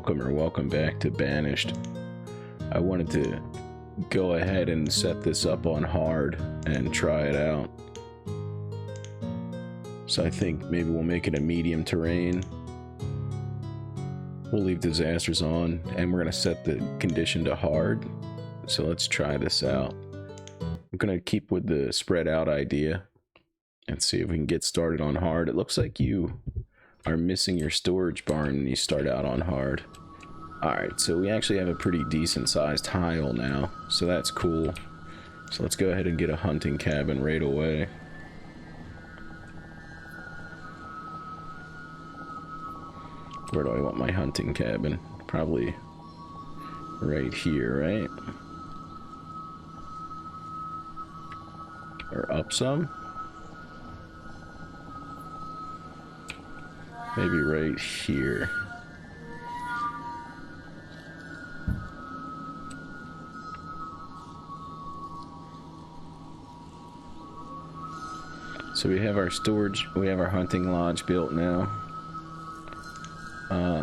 welcome back to Banished. I wanted to go ahead and set this up on hard and try it out. So I think maybe we'll make it a medium terrain. We'll leave disasters on, and we're gonna set the condition to hard. So let's try this out. I'm gonna keep with the spread out idea and see if we can get started on hard. It looks like you are missing your storage barn when you start out on hard. Alright, so we actually have a pretty decent sized tile now, so that's cool. So let's go ahead and get a hunting cabin right away. Where do I want my hunting cabin? Probably right here, right? Or up some? Maybe right here. So we have our storage, we have our hunting lodge built now.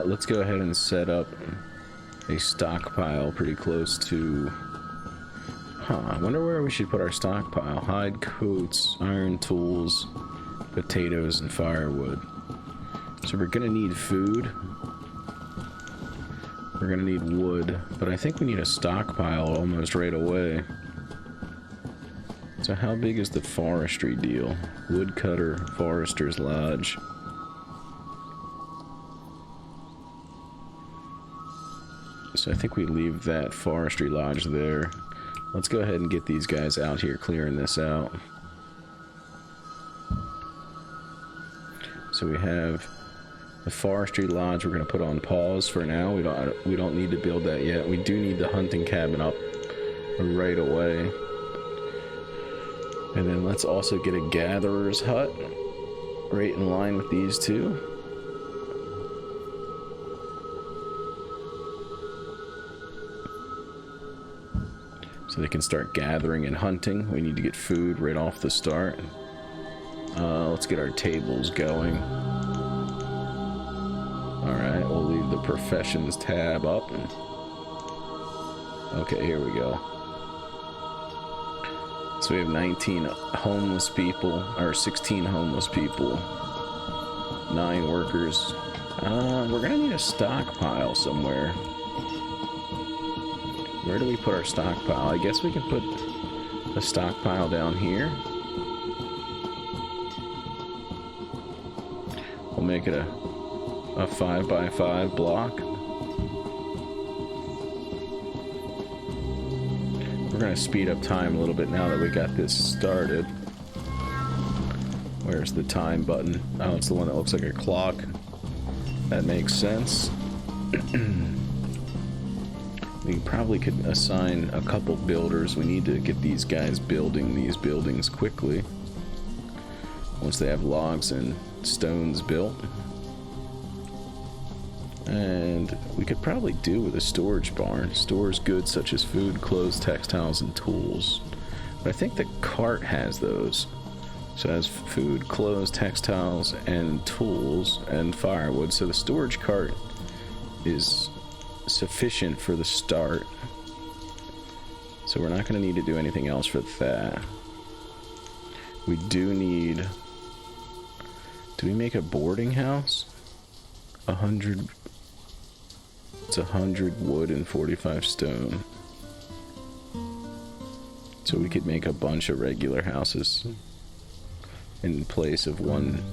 Let's go ahead and set up a stockpile pretty close to... I wonder where we should put our stockpile. Hide, coats, iron tools, potatoes, and firewood. So we're gonna need food. We're gonna need wood, but I think we need a stockpile almost right away. So how big is the forestry deal? Woodcutter, forester's lodge. So I think we leave that forestry lodge there. Let's go ahead and get these guys out here clearing this out. So we have the forestry lodge we're going to put on pause for now. We don't need to build that yet. We do need the hunting cabin up right away. And then let's also get a gatherer's hut right in line with these two. So they can start gathering and hunting. We need to get food right off the start. Let's get our tables going. Alright, we'll leave the professions tab up. Okay, here we go. So we have 19 homeless people, or 16 homeless people, 9 workers. We're gonna need a stockpile somewhere. Where do we put our stockpile? I guess we can put the stockpile down here. We'll make it a 5x5 block. We're gonna speed up time a little bit now that we got this started. Where's the time button? Oh, it's the one that looks like a clock. That makes sense. We probably could assign a couple builders. We need to get these guys building these buildings quickly. Once they have logs and stones built. And we could probably do with a storage barn. Stores goods such as food, clothes, textiles, and tools. But I think the cart has those. So it has food, clothes, textiles, and tools, and firewood. So the storage cart is sufficient for the start. So we're not going to need to do anything else for that. We do need... Do we make a boarding house? 100... It's 100 wood and 45 stone. So we could make a bunch of regular houses in place of one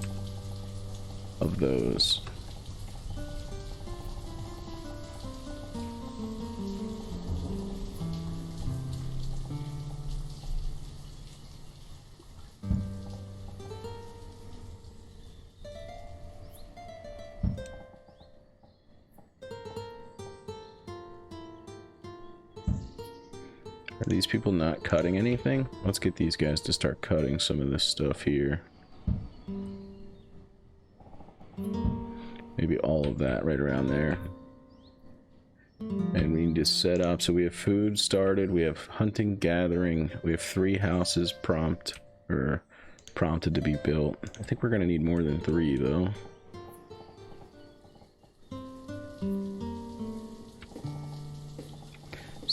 of those. Are these people not cutting anything? Let's get these guys to start cutting some of this stuff here. Maybe all of that right around there. And we need to set up, so we have food started, we have hunting, gathering, we have 3 houses prompted to be built. I think we're gonna need more than 3 though.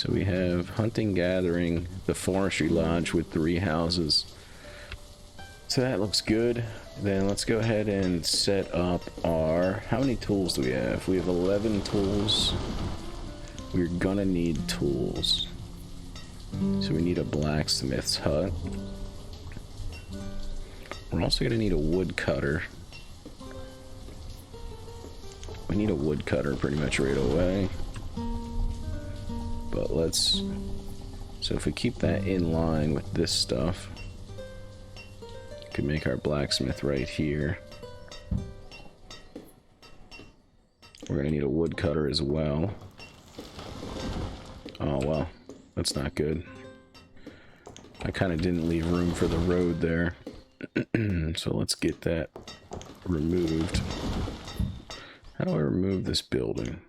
So we have hunting, gathering, the forestry lodge with 3 houses. So that looks good. Then let's go ahead and set up our... How many tools do we have? We have 11 tools. We're gonna need tools. So we need a blacksmith's hut. We're also gonna need a woodcutter. We need a woodcutter pretty much right away. But let's... So if we keep that in line with this stuff, we could make our blacksmith right here. We're gonna need a woodcutter as well. Oh well, that's not good. I kind of didn't leave room for the road there. So let's get that removed. How do I remove this building?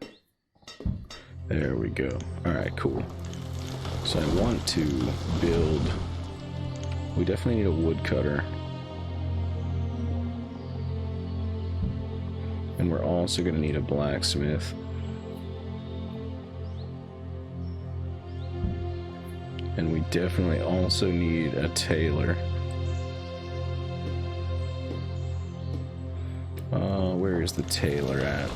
There we go. Alright, cool. So I want to build... We definitely need a woodcutter. And we're also going to need a blacksmith. And we definitely also need a tailor. Where is the tailor at?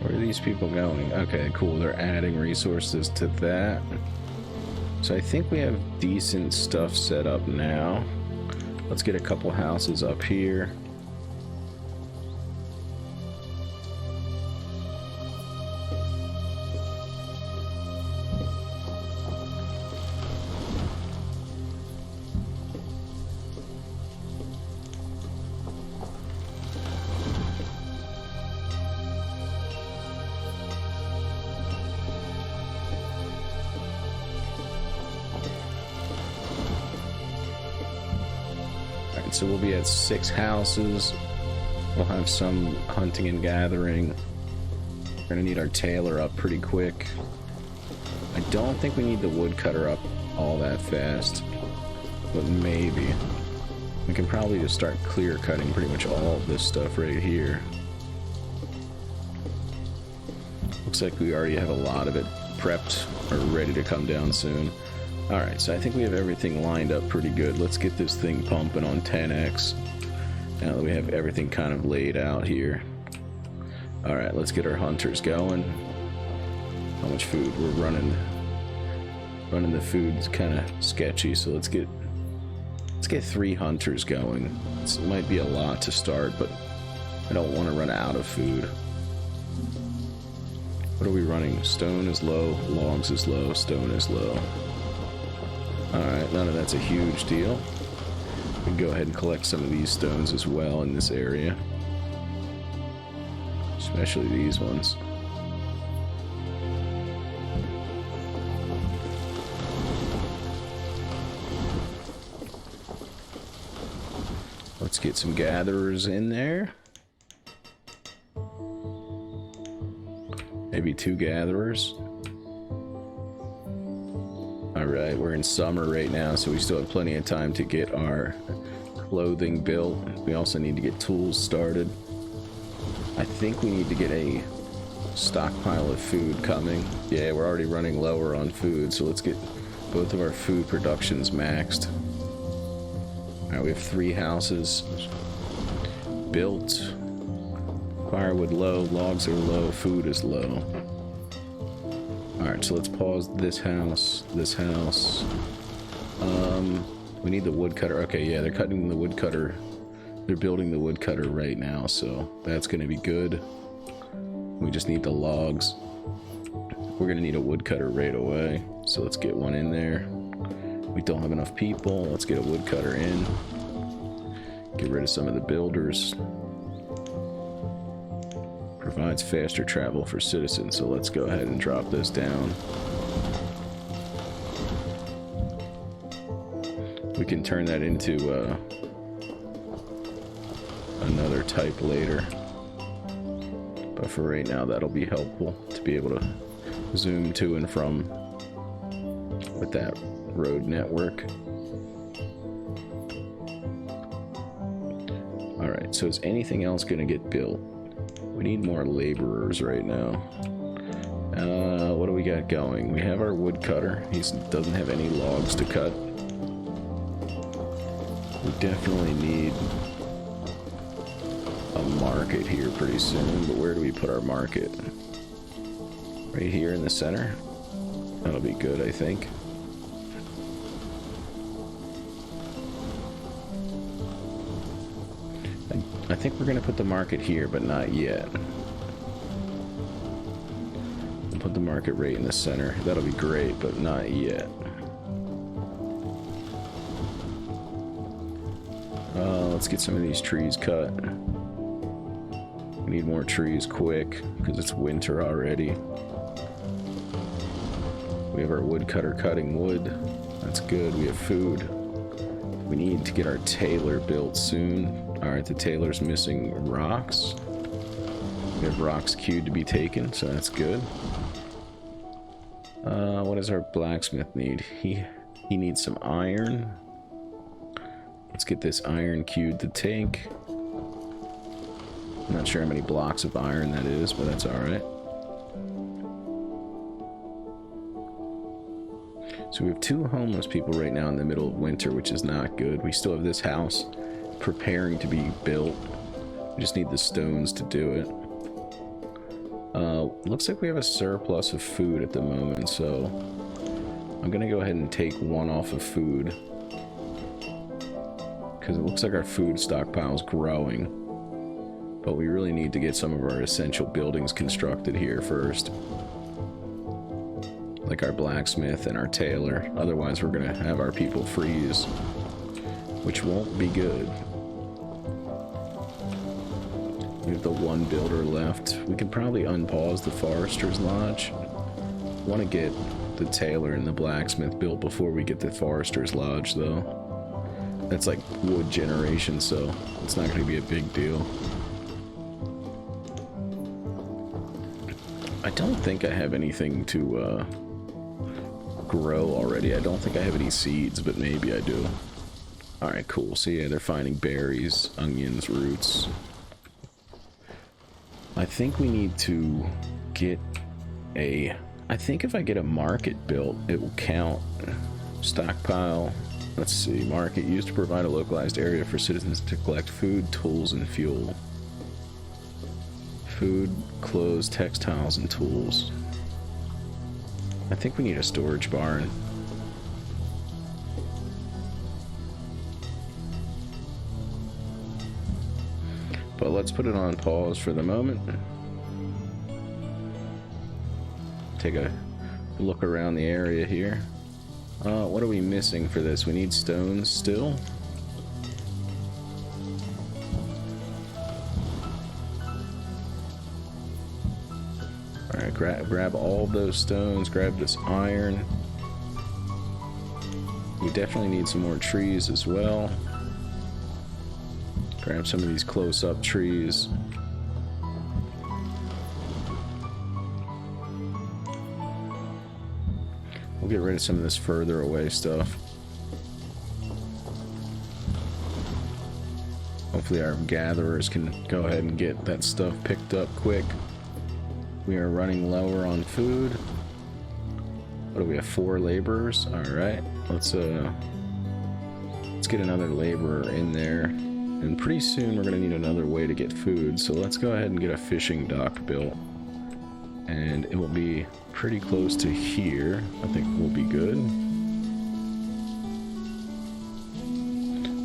Where are these people going? Okay, cool. They're adding resources to that. So I think we have decent stuff set up now. Let's get a couple houses up here. So we'll be at 6 houses. We'll have some hunting and gathering. We're gonna need our tailor up pretty quick. I don't think we need the woodcutter up all that fast, but maybe. We can probably just start clear cutting pretty much all of this stuff right here. Looks like we already have a lot of it prepped or ready to come down soon. Alright, so I think we have everything lined up pretty good. Let's get this thing pumping on 10x. Now that we have everything kind of laid out here. Alright, let's get our hunters going. How much food? We're running the food's kind of sketchy, so let's get 3 hunters going. This might be a lot to start, but I don't want to run out of food. What are we running? Stone is low, logs is low, stone is low. Alright, none of that's a huge deal. We can go ahead and collect some of these stones as well in this area. Especially these ones. Let's get some gatherers in there. Maybe 2 gatherers. Alright, we're in summer right now, so we still have plenty of time to get our clothing built. We also need to get tools started. I think we need to get a stockpile of food coming. Yeah, we're already running lower on food, so let's get both of our food productions maxed. Alright, we have 3 houses built. Firewood low, logs are low, food is low. Alright, so let's pause this house, this house. We need the woodcutter. Okay, yeah, they're cutting the woodcutter. They're building the woodcutter right now, so that's going to be good. We just need the logs. We're going to need a woodcutter right away, so let's get one in there. We don't have enough people. Let's get a woodcutter in. Get rid of some of the builders. Provides faster travel for citizens, so let's go ahead and drop this down. We can turn that into another type later, but for right now that'll be helpful to be able to zoom to and from with that road network. Alright, so is anything else going to get built? We need more laborers right now. What do we got going? We have our woodcutter. He doesn't have any logs to cut. We definitely need a market here pretty soon, but where do we put our market? Right here in the center? That'll be good, I think. I think we're going to put the market here, but not yet. We'll put the market right in the center. That'll be great, but not yet. Let's get some of these trees cut. We need more trees quick, because it's winter already. We have our woodcutter cutting wood. That's good. We have food. We need to get our tailor built soon. Alright, the tailor's missing rocks. We have rocks queued to be taken, so that's good. What does our blacksmith need? He needs some iron. Let's get this iron queued to take. I'm not sure how many blocks of iron that is, but that's alright. So we have 2 homeless people right now in the middle of winter, which is not good. We still have this house preparing to be built. We just need the stones to do it. Looks like we have a surplus of food at the moment, so I'm gonna go ahead and take 1 off of food, because it looks like our food stockpile is growing, but we really need to get some of our essential buildings constructed here first, like our blacksmith and our tailor. Otherwise we're gonna have our people freeze, which won't be good. We have the 1 builder left. We could probably unpause the forester's lodge. Want to get the tailor and the blacksmith built before we get the forester's lodge, though. That's like wood generation, so it's not going to be a big deal. I don't think I have anything to grow already. I don't think I have any seeds, but maybe I do. Alright, cool. So yeah, they're finding berries, onions, roots. I think we need to get a... I think if I get a market built, it will count. Stockpile. Let's see. Market used to provide a localized area for citizens to collect food, tools, and fuel. Food, clothes, textiles, and tools. I think we need a storage barn. But let's put it on pause for the moment. Take a look around the area here. What are we missing for this? We need stones still. Alright, grab all those stones, grab this iron. We definitely need some more trees as well. Grab some of these close-up trees. We'll get rid of some of this further away stuff. Hopefully our gatherers can go ahead and get that stuff picked up quick. We are running lower on food. What do we have? 4 laborers? Alright, let's get another laborer in there. And pretty soon we're going to need another way to get food, so let's go ahead and get a fishing dock built. And it will be pretty close to here. I think we'll be good.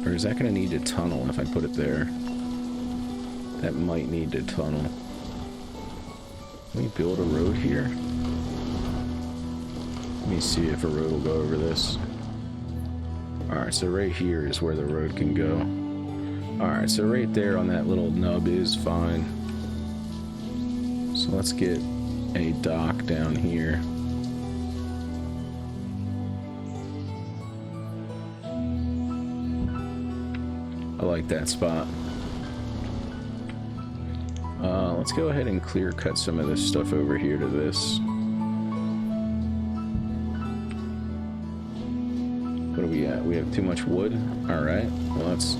Or is that going to need a tunnel if I put it there? That might need a tunnel. Can we build a road here? Let me see if a road will go over this. Alright, so right here is where the road can go. Alright, so right there on that little nub is fine. So let's get a dock down here. I like that spot. Let's go ahead and clear cut some of this stuff over here to this. What are we at? We have too much wood? Alright. Well, that's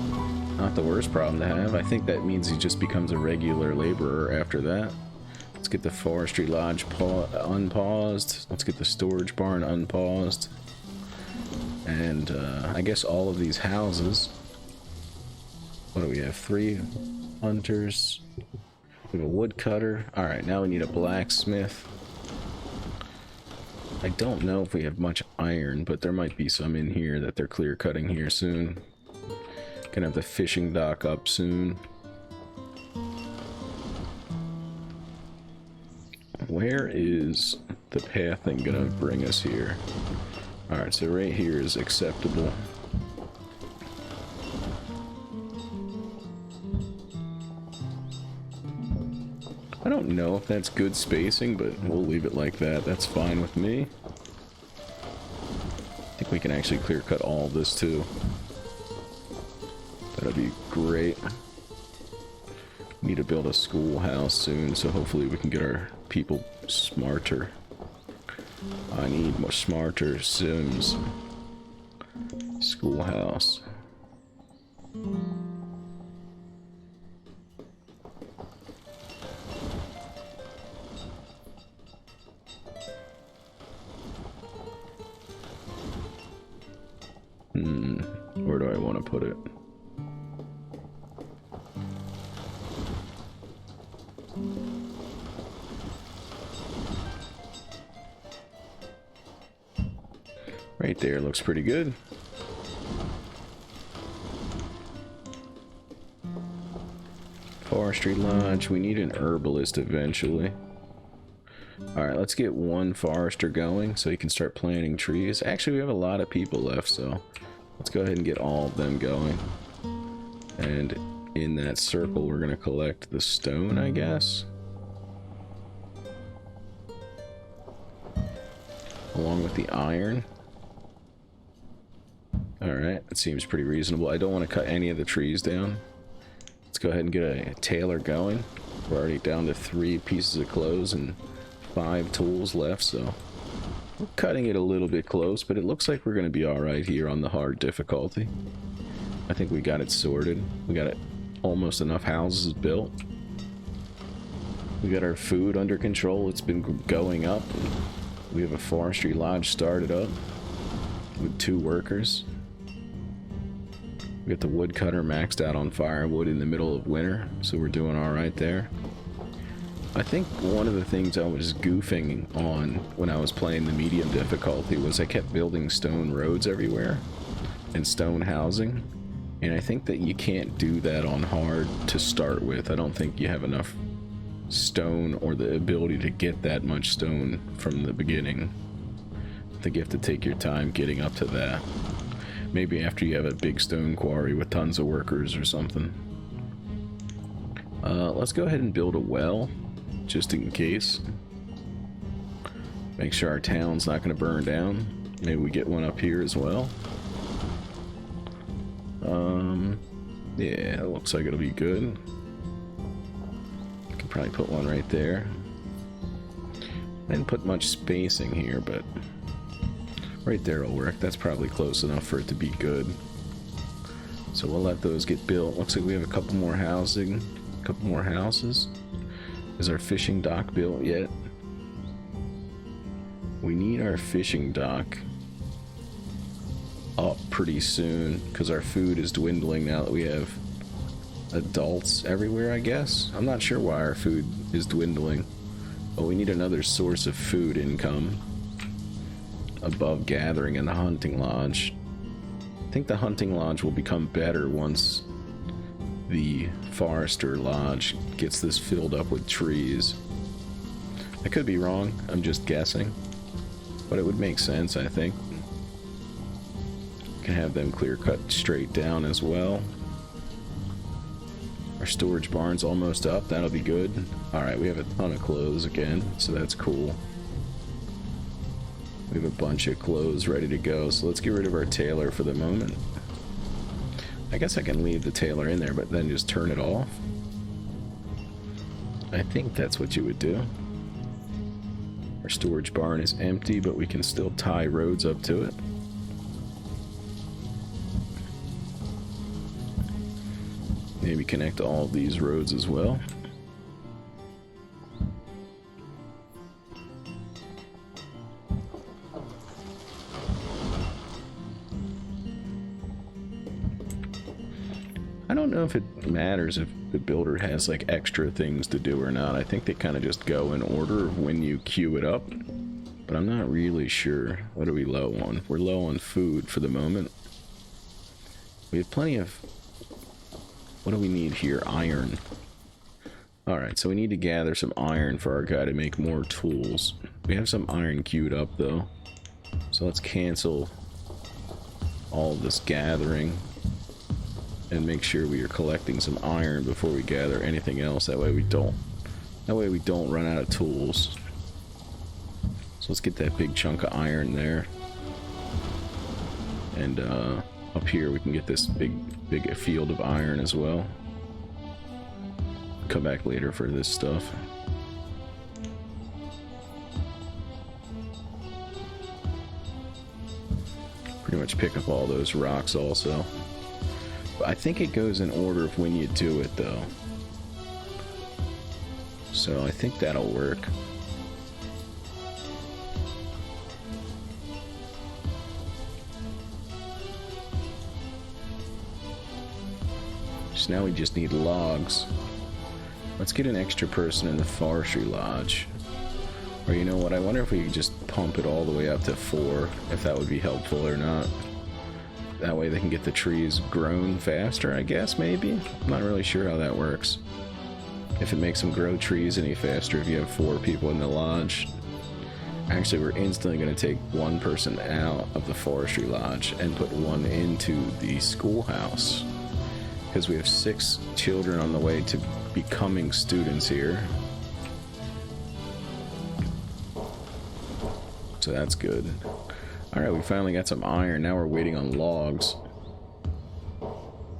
not the worst problem to have. I think that means he just becomes a regular laborer after that. Let's get the forestry lodge unpaused. Let's get the storage barn unpaused. And I guess all of these houses. What do we have? 3 hunters. We have a woodcutter. Alright, now we need a blacksmith. I don't know if we have much iron, but there might be some in here that they're clear cutting here soon. Gonna have the fishing dock up soon. Where is the pathing gonna bring us here? Alright, so right here is acceptable. I don't know if that's good spacing, but we'll leave it like that. That's fine with me. I think we can actually clear cut all this too. That'd be great. Need to build a schoolhouse soon, so hopefully we can get our people smarter. I need more smarter Sims. Schoolhouse. Where do I want to put it? Right there, looks pretty good. Forestry lodge, we need an herbalist eventually. Alright, let's get one forester going so he can start planting trees. Actually, we have a lot of people left, so let's go ahead and get all of them going. And in that circle, we're going to collect the stone, I guess. Along with the iron. Alright, that seems pretty reasonable. I don't want to cut any of the trees down. Let's go ahead and get a tailor going. We're already down to 3 pieces of clothes and 5 tools left, so we're cutting it a little bit close, but it looks like we're going to be alright here on the hard difficulty. I think we got it sorted. We got it almost enough houses built. We got our food under control. It's been going up. We have a forestry lodge started up with 2 workers. We got the woodcutter maxed out on firewood in the middle of winter, so we're doing alright there. I think one of the things I was goofing on when I was playing the medium difficulty was I kept building stone roads everywhere and stone housing, and I think that you can't do that on hard to start with. I don't think you have enough stone or the ability to get that much stone from the beginning. I think you have to take your time getting up to that. Maybe after you have a big stone quarry with tons of workers or something. Let's go ahead and build a well, just in case. Make sure our town's not going to burn down. Maybe we get one up here as well. Yeah, it looks like it'll be good. Can probably put one right there. I didn't put much spacing here, but right there will work. That's probably close enough for it to be good. So we'll let those get built. Looks like we have a couple more housing, a couple more houses. Is our fishing dock built yet? We need our fishing dock up pretty soon because our food is dwindling now that we have adults everywhere, I guess. I'm not sure why our food is dwindling, but we need another source of food income above gathering in the hunting lodge. I think the hunting lodge will become better once the forester lodge gets this filled up with trees. I could be wrong, I'm just guessing, but it would make sense, I think. Can have them clear cut straight down as well. Our storage barn's almost up, that'll be good. Alright, we have a ton of clothes again, so that's cool. We have a bunch of clothes ready to go, so let's get rid of our tailor for the moment. I guess I can leave the tailor in there, but then just turn it off. I think that's what you would do. Our storage barn is empty, but we can still tie roads up to it. maybe connect all of these roads as well. I don't know if it matters if the builder has like extra things to do or not. I think they kind of just go in order of when you queue it up, but I'm not really sure. What are we low on? We're low on food for the moment. We have plenty of... What do we need here? Iron. Alright, so we need to gather some iron for our guy to make more tools. We have some iron queued up though, so let's cancel all of this gathering and make sure we are collecting some iron before we gather anything else. That way we don't run out of tools. So let's get that big chunk of iron there. And up here we can get this big field of iron as well. Come back later for this stuff. Pretty much pick up all those rocks also. I think it goes in order of when you do it though, so I think that'll work. So now we just need logs. Let's get an extra person in the forestry lodge, or you know what, I wonder if we could just pump it all the way up to 4, if that would be helpful or not. That way they can get the trees grown faster, I guess, maybe? I'm not really sure how that works. If it makes them grow trees any faster if you have 4 people in the lodge. Actually, we're instantly going to take 1 person out of the forestry lodge and put 1 into the schoolhouse. Because we have 6 children on the way to becoming students here. So that's good. Alright, we finally got some iron. Now we're waiting on logs.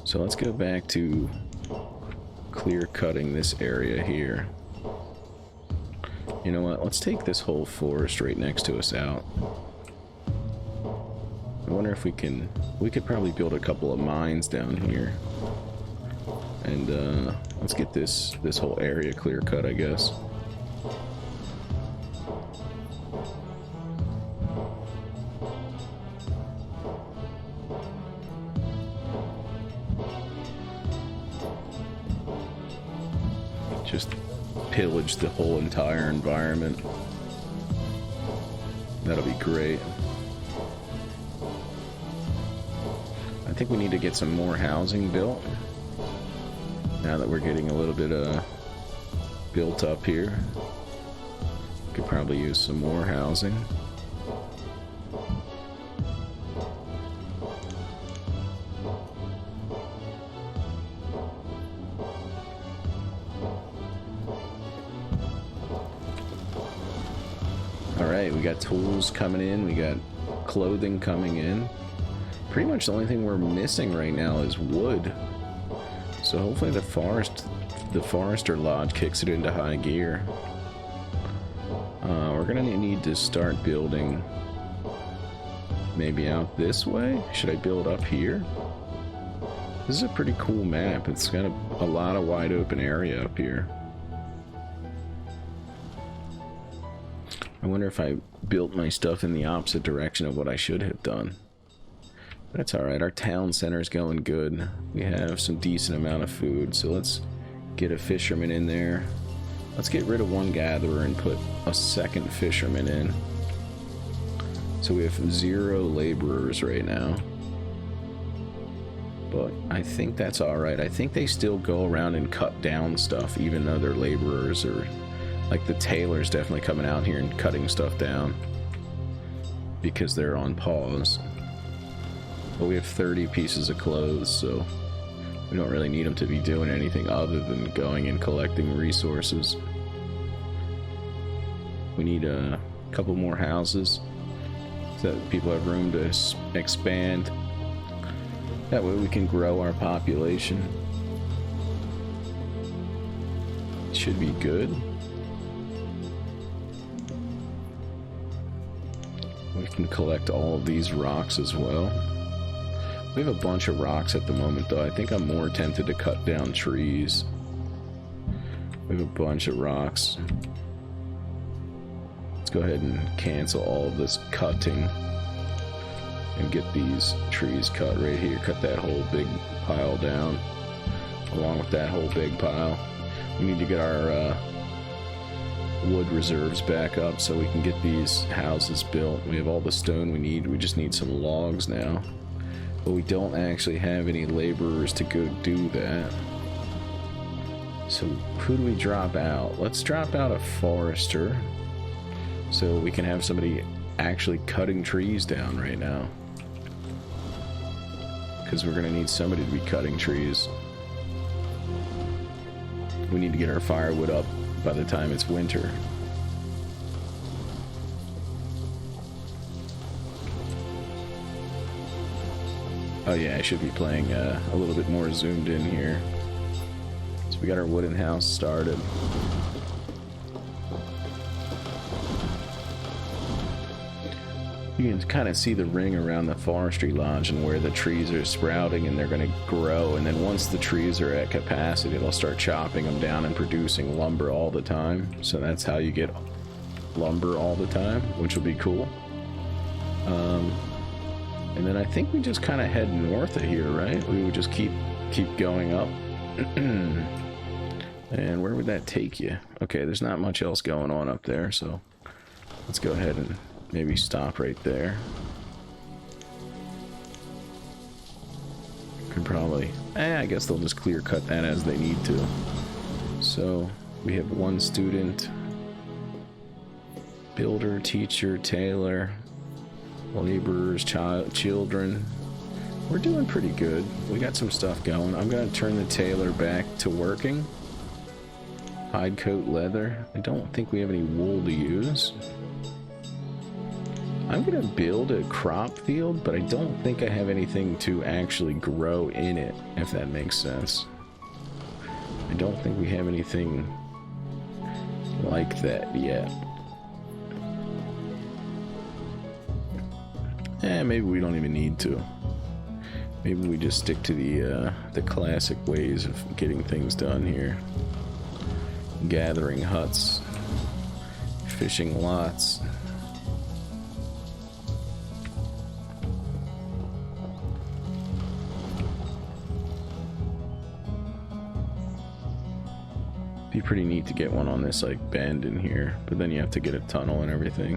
So let's go back to clear cutting this area here. You know what? Let's take this whole forest right next to us out. I wonder if we could probably build a couple of mines down here. And let's get this whole area clear cut, I guess. Just pillage the whole entire environment. That'll be great. I think we need to get some more housing built. Now that we're getting a little bit built up here. Could probably use some more housing. Alright, we got tools coming in, we got clothing coming in. Pretty much the only thing we're missing right now is wood. So hopefully the forester lodge kicks it into high gear. We're gonna need to start building maybe out this way. Should I build up here? This is a pretty cool map. It's got a lot of wide open area up here. I wonder if I built my stuff in the opposite direction of what I should have done. That's alright, our town center's going good. We have some decent amount of food, so let's get a fisherman in there. Let's get rid of 1 gatherer and put a second fisherman in. So we have 0 laborers right now. But I think that's alright. I think they still go around and cut down stuff, even though they're laborers, or like the tailor's definitely coming out here and cutting stuff down because they're on pause. But we have 30 pieces of clothes, so we don't really need them to be doing anything other than going and collecting resources. We need a couple more houses so that people have room to expand. That way we can grow our population. Should be good. We can collect all of these rocks as well. We have a bunch of rocks at the moment, though. I think I'm more tempted to cut down trees. We have a bunch of rocks. Let's go ahead and cancel all of this cutting and get these trees cut right here. Cut that whole big pile down, along with that whole big pile. We need to get our wood reserves back up so we can get these houses built. We have all the stone we need. We just need some logs now. But we don't actually have any laborers to go do that. So who do we drop out? Let's drop out a forester so we can have somebody actually cutting trees down right now. Because we're going to need somebody to be cutting trees. We need to get our firewood up by the time it's winter. Oh yeah, I should be playing a little bit more zoomed in here. So we got our wooden house started. You can kind of see the ring around the forestry lodge and where the trees are sprouting, and they're going to grow, and then once the trees are at capacity, they'll start chopping them down and producing lumber all the time. So that's how you get lumber all the time, which will be cool. And then I think we just kind of head north of here, right? We would just keep going up. And where would that take you? Okay, there's not much else going on up there, so let's go ahead and maybe stop right there. Could probably... I guess they'll just clear cut that as they need to. So, we have one student. Builder, teacher, tailor, laborers, children. We're doing pretty good. We got some stuff going. I'm going to turn the tailor back to working. Hide coat leather. I don't think we have any wool to use. I'm going to build a crop field, but I don't think I have anything to actually grow in it, if that makes sense. I don't think we have anything like that yet. Maybe we don't even need to. Maybe we just stick to the classic ways of getting things done here. Gathering huts, fishing lots. Be pretty neat to get one on this like bend in here, but then you have to get a tunnel and everything.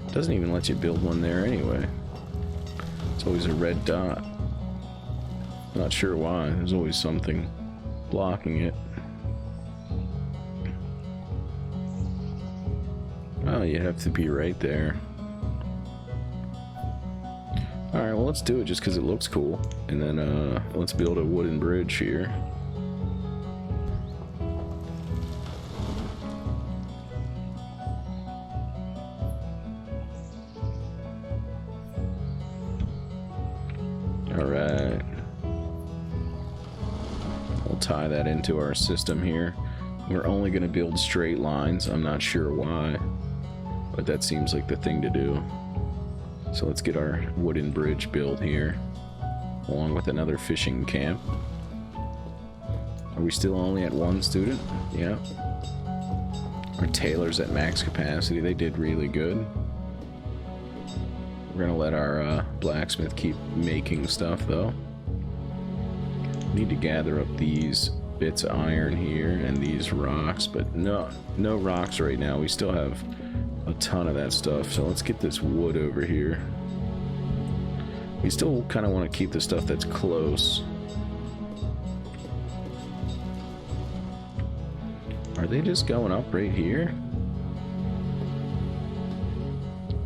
It doesn't even let you build one there anyway. It's always a red dot. Not sure why. There's always something blocking it. Oh, you have to be right there. Alright, well, let's do it just because it looks cool. And then let's build a wooden bridge here. Alright. We'll tie that into our system here. We're only going to build straight lines. I'm not sure why, but that seems like the thing to do. So let's get our wooden bridge built here, along with another fishing camp. Are we still only at one student? Yeah. Our tailor's at max capacity. They did really good. We're gonna let our blacksmith keep making stuff, though. Need to gather up these bits of iron here and these rocks, but no rocks right now. We still have a ton of that stuff, so let's get this wood over here. We still kind of want to keep the stuff that's close. Are they just going up right here?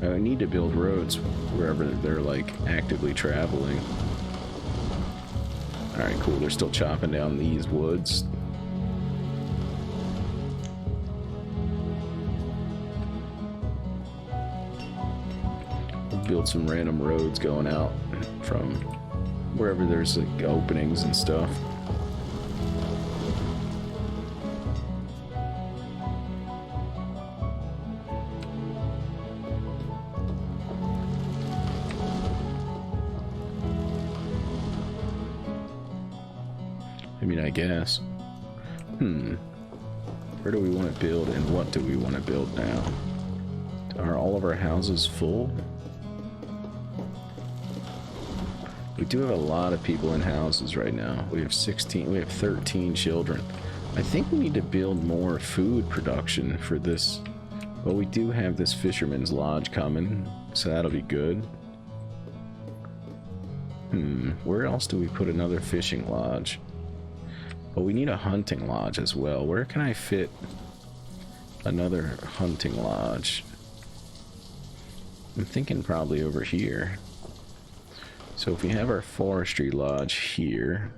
I need to build roads wherever they're like actively traveling. Alright, cool. They're still chopping down these woods. We'll build some random roads going out from wherever there's like openings and stuff. mean, I guess. Where do we want to build and what do we want to build now? Are all of our houses full? We do have a lot of people in houses right now. We have 13 children. I think we need to build more food production for this. Well, we do have this fisherman's lodge coming, so that'll be good. Where else do we put another fishing lodge? Well, we need a hunting lodge as well. Where can I fit another hunting lodge? I'm thinking probably over here. So if we have our forestry lodge here,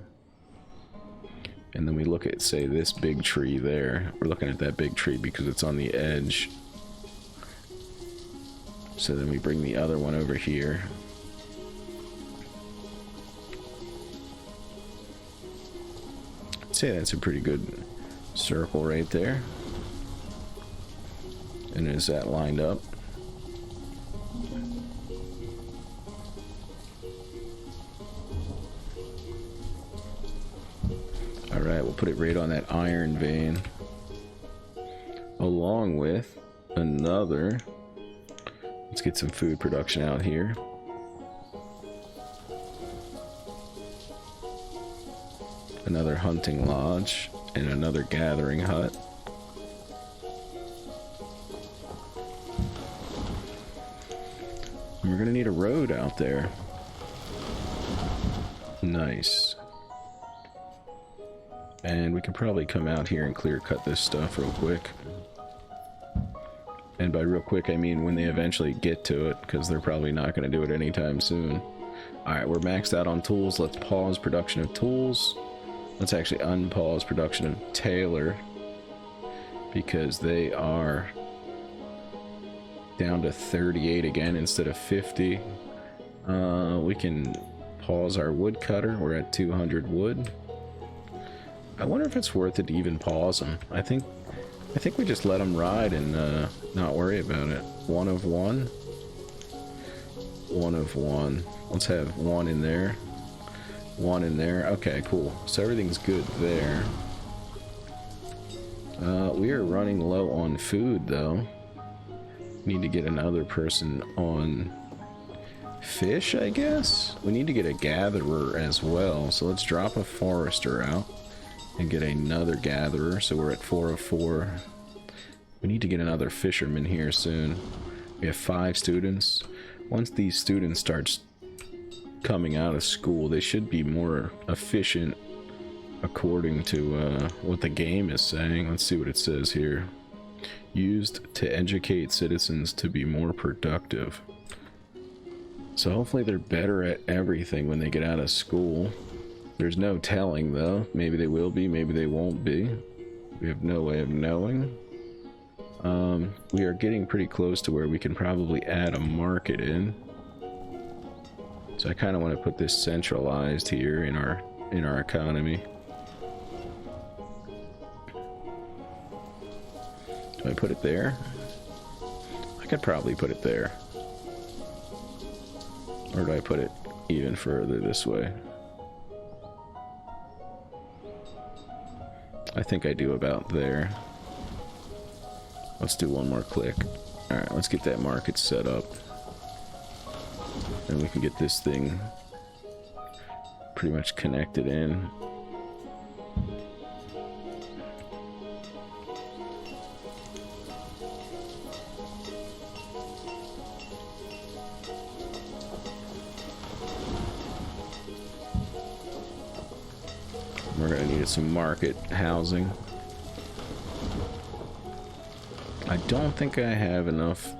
and then we look at, say, this big tree there. We're looking at that big tree because it's on the edge. So then we bring the other one over here. I'd say that's a pretty good circle right there. And is that lined up? Alright, we'll put it right on that iron vein. Along with another... Let's get some food production out here. Another hunting lodge and another gathering hut. And we're gonna need a road out there. Nice. And we can probably come out here and clear cut this stuff real quick. And by real quick, I mean when they eventually get to it, because they're probably not going to do it anytime soon. Alright, we're maxed out on tools. Let's pause production of tools. Let's actually unpause production of Taylor, because they are down to 38 again instead of 50. We can pause our woodcutter. We're at 200 wood. I wonder if it's worth it to even pause them. I think we just let them ride and not worry about it. One of one. One of one. Let's have one in there. One in there. Okay, cool. So everything's good there. We are running low on food, though. Need to get another person on fish, I guess? We need to get a gatherer as well. So let's drop a forester out and get another gatherer. So we're at 404. We need to get another fisherman here soon. We have 5 students. Once these students start coming out of school, they should be more efficient according to what the game is saying. Let's see what it says here. Used to educate citizens to be more productive. So hopefully they're better at everything when they get out of school. There's no telling, though. Maybe they will be, maybe they won't be. We have no way of knowing. We are getting pretty close to where we can probably add a market in. So I kind of want to put this centralized here in our economy. Do I put it there? I could probably put it there. Or do I put it even further this way? I think I do about there. Let's do one more click. Alright, let's get that market set up. And we can get this thing pretty much connected in. We're gonna need some market housing. I don't think I have enough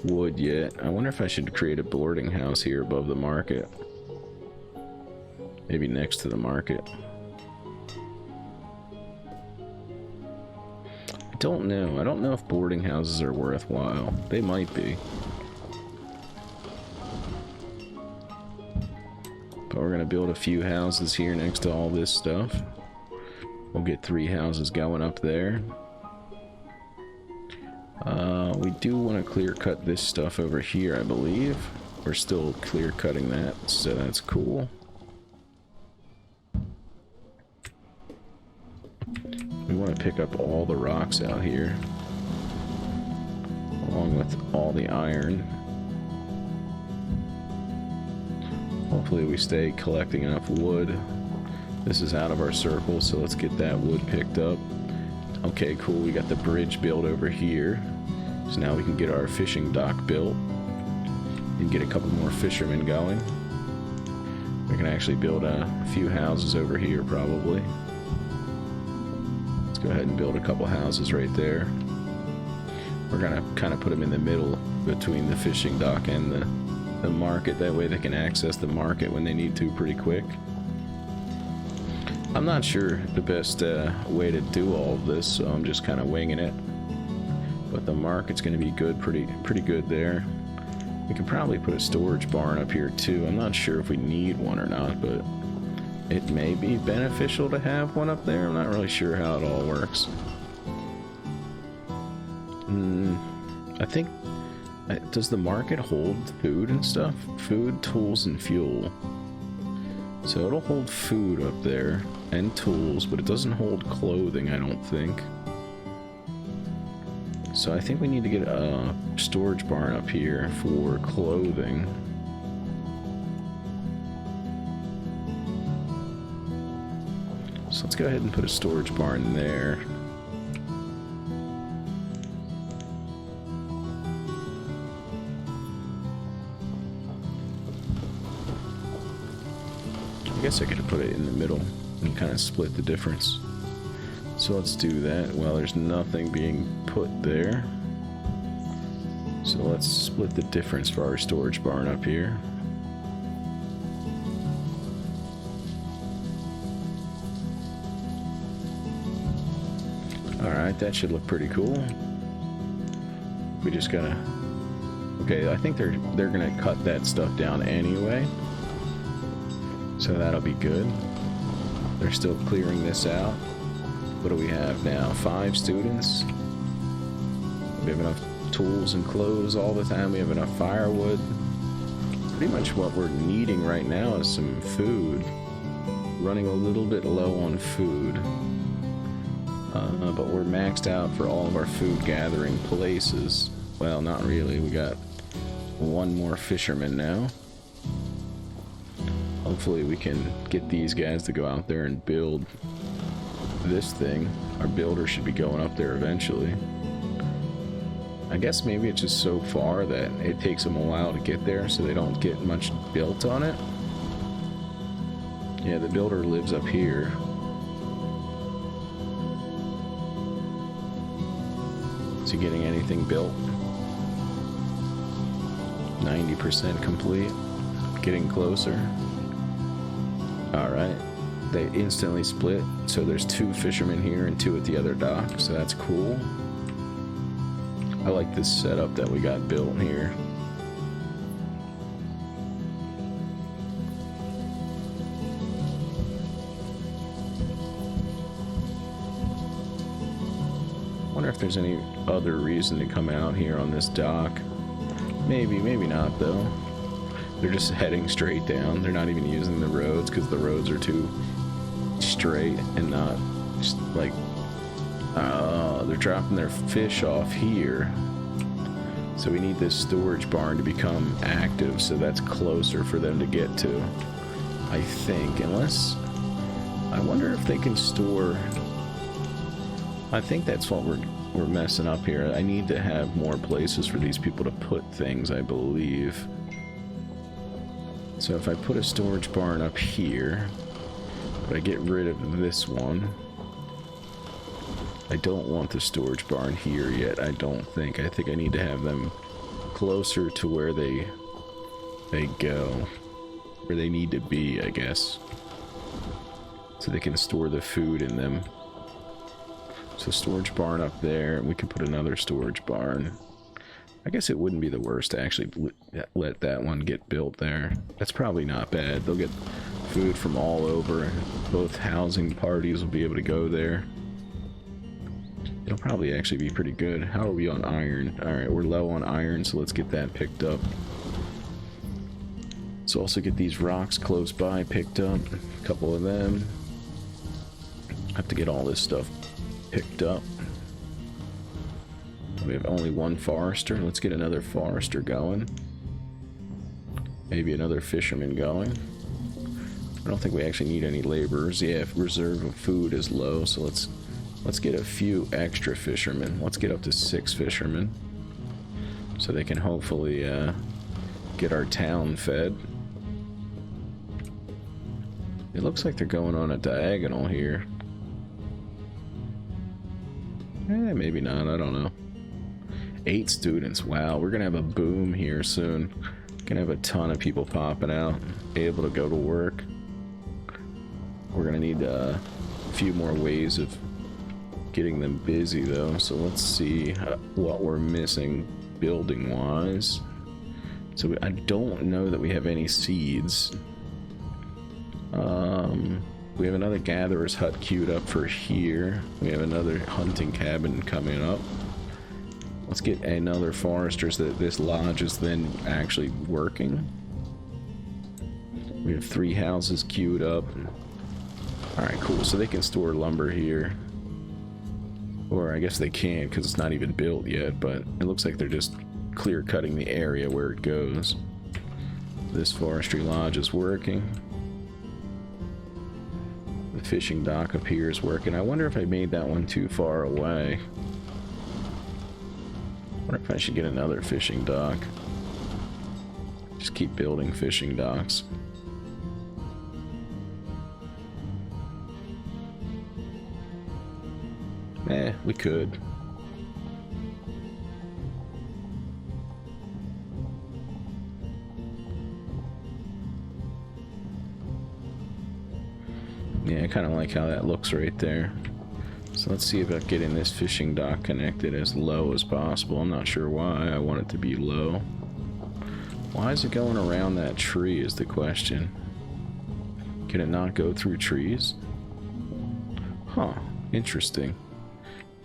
wood yet. I wonder if I should create a boarding house here above the market. Maybe next to the market. I don't know. I don't know if boarding houses are worthwhile. They might be. But we're gonna build a few houses here next to all this stuff. We'll get 3 houses going up there. We do want to clear cut this stuff over here, I believe. We're still clear cutting that, so that's cool. want to pick up all the rocks out here, along with all the iron. Hopefully we stay collecting enough wood. This is out of our circle, so let's get that wood picked up. Okay, cool, we got the bridge built over here. So now we can get our fishing dock built and get a couple more fishermen going. We can actually build a few houses over here probably. Let's go ahead and build a couple houses right there. We're gonna kind of put them in the middle between the fishing dock and the market. That way they can access the market when they need to pretty quick. I'm not sure the best way to do all of this, so I'm just kind of winging it. But the market's going to be good, pretty good there. We could probably put a storage barn up here too. I'm not sure if we need one or not, but it may be beneficial to have one up there. I'm not really sure how it all works. I think, does the market hold food and stuff? Food, tools, and fuel. So it'll hold food up there and tools, but it doesn't hold clothing, I don't think. So I think we need to get a storage barn up here for clothing. So let's go ahead and put a storage barn there. I guess I could have put it in the middle and kind of split the difference. So let's do that. Well, there's nothing being put there. So let's split the difference for our storage barn up here. Alright, that should look pretty cool. We just gotta... Okay, I think they're gonna cut that stuff down anyway. So that'll be good. They're still clearing this out. What do we have now? 5 students. We have enough tools and clothes all the time. We have enough firewood. Pretty much what we're needing right now is some food. Running a little bit low on food. But we're maxed out for all of our food gathering places. Well, not really. We got one more fisherman now. Hopefully we can get these guys to go out there and build this thing. Our builder should be going up there eventually. I guess maybe it's just so far that it takes them a while to get there, so they don't get much built on it. Yeah, the builder lives up here. Is he getting anything built? 90% complete. Getting closer. Alright, they instantly split, so there's 2 fishermen here and 2 at the other dock, so that's cool. I like this setup that we got built here. I wonder if there's any other reason to come out here on this dock. Maybe, maybe not though. They're just heading straight down. They're not even using the roads because the roads are too straight and not just like... they're dropping their fish off here. So we need this storage barn to become active, so that's closer for them to get to, I think. Unless... I wonder if they can store... I think that's what we're messing up here. I need to have more places for these people to put things, I believe. So if I put a storage barn up here, but I get rid of this one, I don't want the storage barn here yet, I don't think. I think I need to have them closer to where they go, where they need to be, I guess, so they can store the food in them. So storage barn up there, and we can put another storage barn. I guess it wouldn't be the worst to actually let that one get built there. That's probably not bad. They'll get food from all over. Both housing parties will be able to go there. It'll probably actually be pretty good. How are we on iron? Alright, we're low on iron, so let's get that picked up. Let's also get these rocks close by picked up. A couple of them. I have to get all this stuff picked up. We have only one forester. Let's get another forester going. Maybe another fisherman going. I don't think we actually need any laborers. Yeah, reserve of food is low, so let's get a few extra fishermen. Let's get up to 6 fishermen, so they can hopefully get our town fed. It looks like they're going on a diagonal here. Maybe not, I don't know. 8 students, wow, we're gonna have a boom here soon. Gonna have a ton of people popping out, able to go to work. We're gonna need a few more ways of getting them busy though, so let's see what we're missing building wise. So I don't know that we have any seeds. We have another gatherer's hut queued up for here. We have another hunting cabin coming up. Let's get another forester so that this lodge is then actually working. We have 3 houses queued up. Alright, cool. So they can store lumber here. Or I guess they can't because it's not even built yet, but it looks like they're just clear cutting the area where it goes. This forestry lodge is working. The fishing dock up here is working. I wonder if I made that one too far away. I wonder if I should get another fishing dock. Just keep building fishing docks. We could. Yeah, I kind of like how that looks right there. So let's see about getting this fishing dock connected as low as possible. I'm not sure why I want it to be low. Why is it going around that tree is the question. Can it not go through trees? Huh, interesting.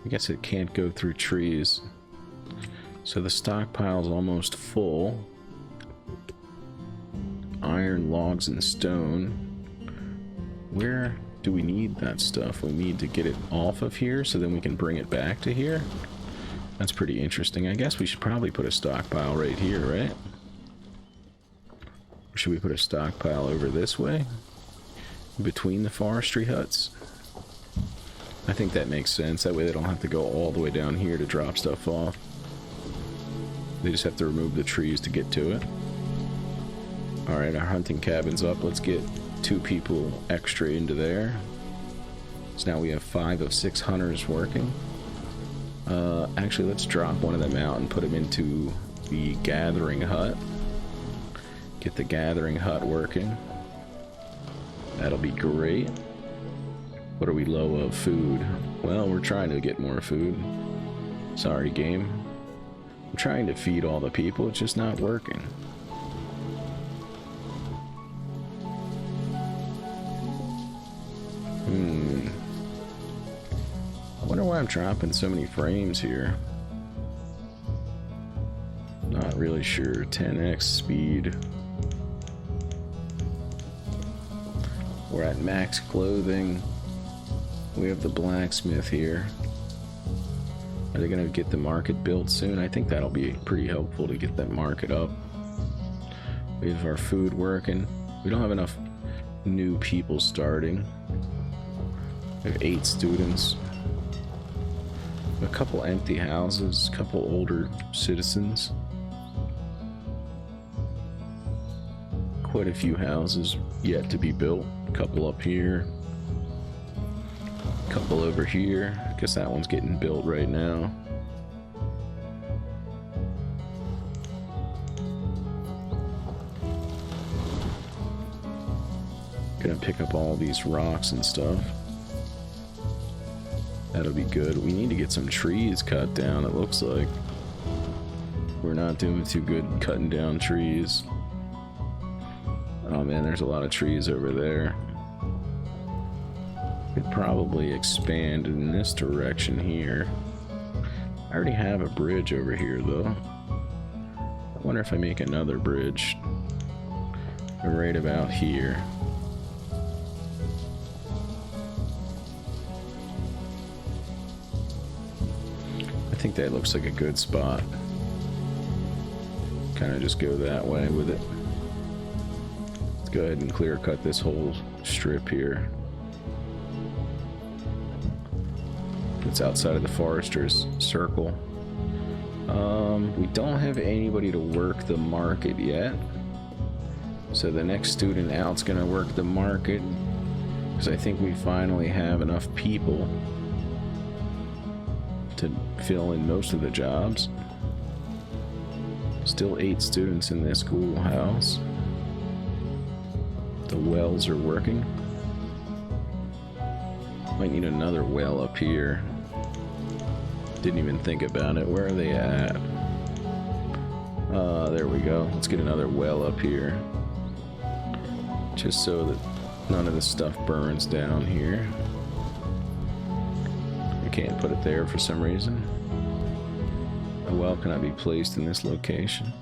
I guess it can't go through trees. So the stockpile's almost full. Iron, logs, and stone. Where do we need that stuff? We need to get it off of here so then we can bring it back to here. That's pretty interesting. I guess we should probably put a stockpile right here, right? Or should we put a stockpile over this way? Between the forestry huts? I think that makes sense. That way they don't have to go all the way down here to drop stuff off. They just have to remove the trees to get to it. Alright, our hunting cabin's up. Let's get 2 people extra into there. So now we have 5 of 6 hunters working. Actually, let's drop one of them out and put him into the gathering hut. Get the gathering hut working. That'll be great. What are we low of? Food. Well, we're trying to get more food. Sorry, game. I'm trying to feed all the people, it's just not working. I wonder why I'm dropping so many frames here. Not really sure. 10x speed. We're at max clothing. We have the blacksmith here. Are they gonna get the market built soon? I think that'll be pretty helpful to get that market up. We have our food working. We don't have enough new people starting. We have 8 students. A couple empty houses, a couple older citizens. Quite a few houses yet to be built. A couple up here. Couple over here. I guess that one's getting built right now. Gonna pick up all these rocks and stuff. That'll be good. We need to get some trees cut down, it looks like. We're not doing too good cutting down trees. Oh man, there's a lot of trees over there. Could probably expand in this direction here. I already have a bridge over here though. I wonder if I make another bridge right about here. I think that looks like a good spot. Kind of just go that way with it. Let's go ahead and clear cut this whole strip here. It's outside of the forester's circle. We don't have anybody to work the market yet. So the next student out's gonna work the market, because I think we finally have enough people to fill in most of the jobs. Still 8 students in this schoolhouse. The wells are working. Might need another well up here. Didn't even think about it. Where are they at? There we go. Let's get another well up here. Just so that none of this stuff burns down here. I can't put it there for some reason. A well cannot be placed in this location.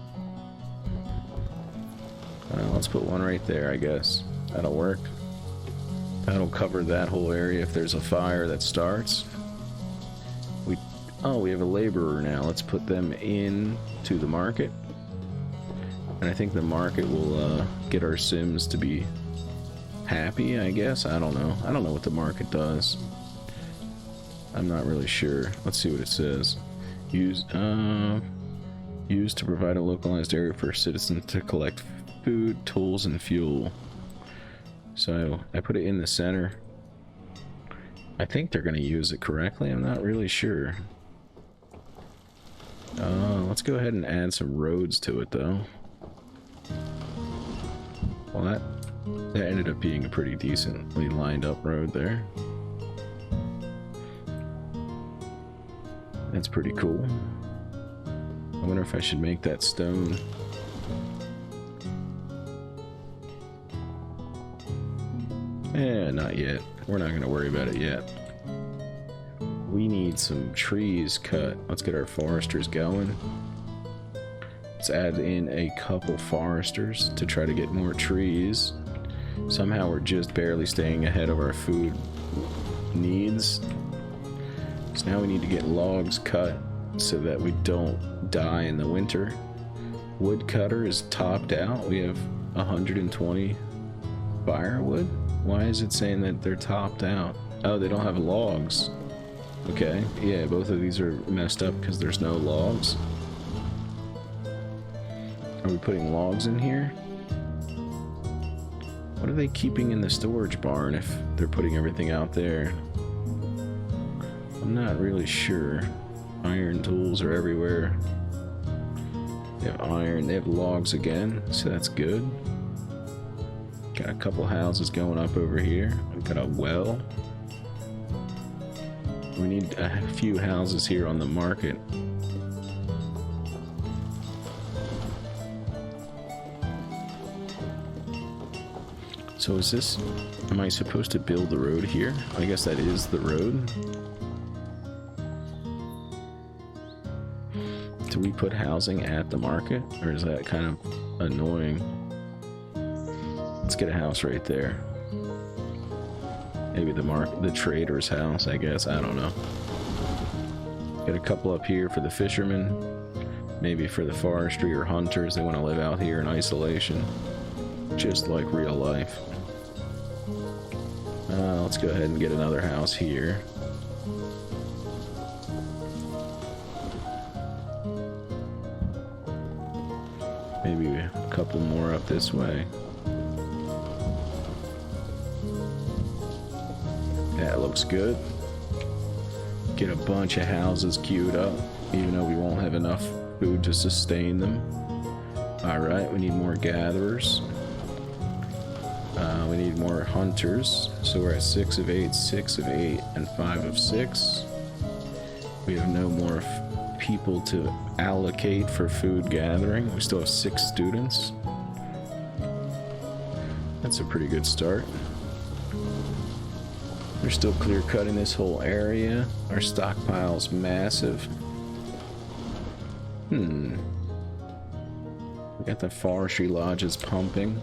Let's put one right there, I guess. That'll work. That'll cover that whole area if there's a fire that starts. We have a laborer now. Let's put them in to the market. And I think the market will get our Sims to be happy, I guess. I don't know. I don't know what the market does. I'm not really sure. Let's see what it says. Used to provide a localized area for citizens to collect food, tools, and fuel. So I put it in the center. I think they're going to use it correctly. I'm not really sure. Let's go ahead and add some roads to it, though. Well, that ended up being a pretty decently lined up road there. That's pretty cool. I wonder if I should make that stone. Not yet. We're not going to worry about it yet. We need some trees cut. Let's get our foresters going. Let's add in a couple foresters to try to get more trees. Somehow we're just barely staying ahead of our food needs. So now we need to get logs cut so that we don't die in the winter. Woodcutter is topped out. We have 120 firewood. Why is it saying that they're topped out? Oh, they don't have logs. Okay, yeah, both of these are messed up because there's no logs. Are we putting logs in here? What are they keeping in the storage barn if they're putting everything out there? I'm not really sure. Iron tools are everywhere. They have iron, they have logs again, so that's good. Got a couple houses going up over here. We've got a well. We need a few houses here on the market. So is this... Am I supposed to build the road here? I guess that is the road. Do we put housing at the market? Or is that kind of annoying? Let's get a house right there. Maybe the trader's house, I guess. I don't know. Get a couple up here for the fishermen. Maybe for the forestry or hunters. They want to live out here in isolation. Just like real life. Let's go ahead and get another house here. Maybe a couple more up this way. That looks good. Get a bunch of houses queued up, even though we won't have enough food to sustain them. Alright, we need more gatherers. We need more hunters. So we're at 6 of 8, 6 of 8, and 5 of 6. We have no more people to allocate for food gathering. We still have 6 students. That's a pretty good start. We're still clear cutting this whole area. Our stockpile's massive. We got the forestry lodges pumping.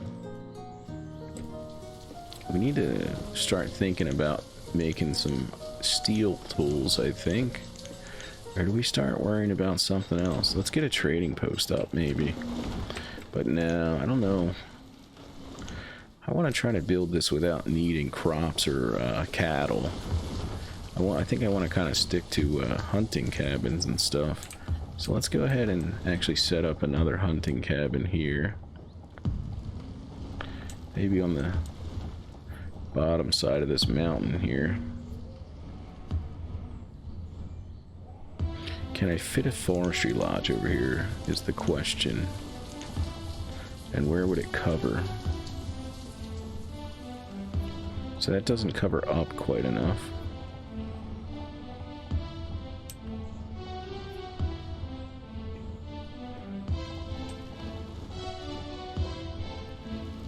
We need to start thinking about making some steel tools, I think. Or do we start worrying about something else? Let's get a trading post up, maybe. But no, I don't know. I want to try to build this without needing crops or cattle. I think I want to kind of stick to hunting cabins and stuff. So let's go ahead and actually set up another hunting cabin here. Maybe on the bottom side of this mountain here. Can I fit a forestry lodge over here is the question. And where would it cover? So that doesn't cover up quite enough.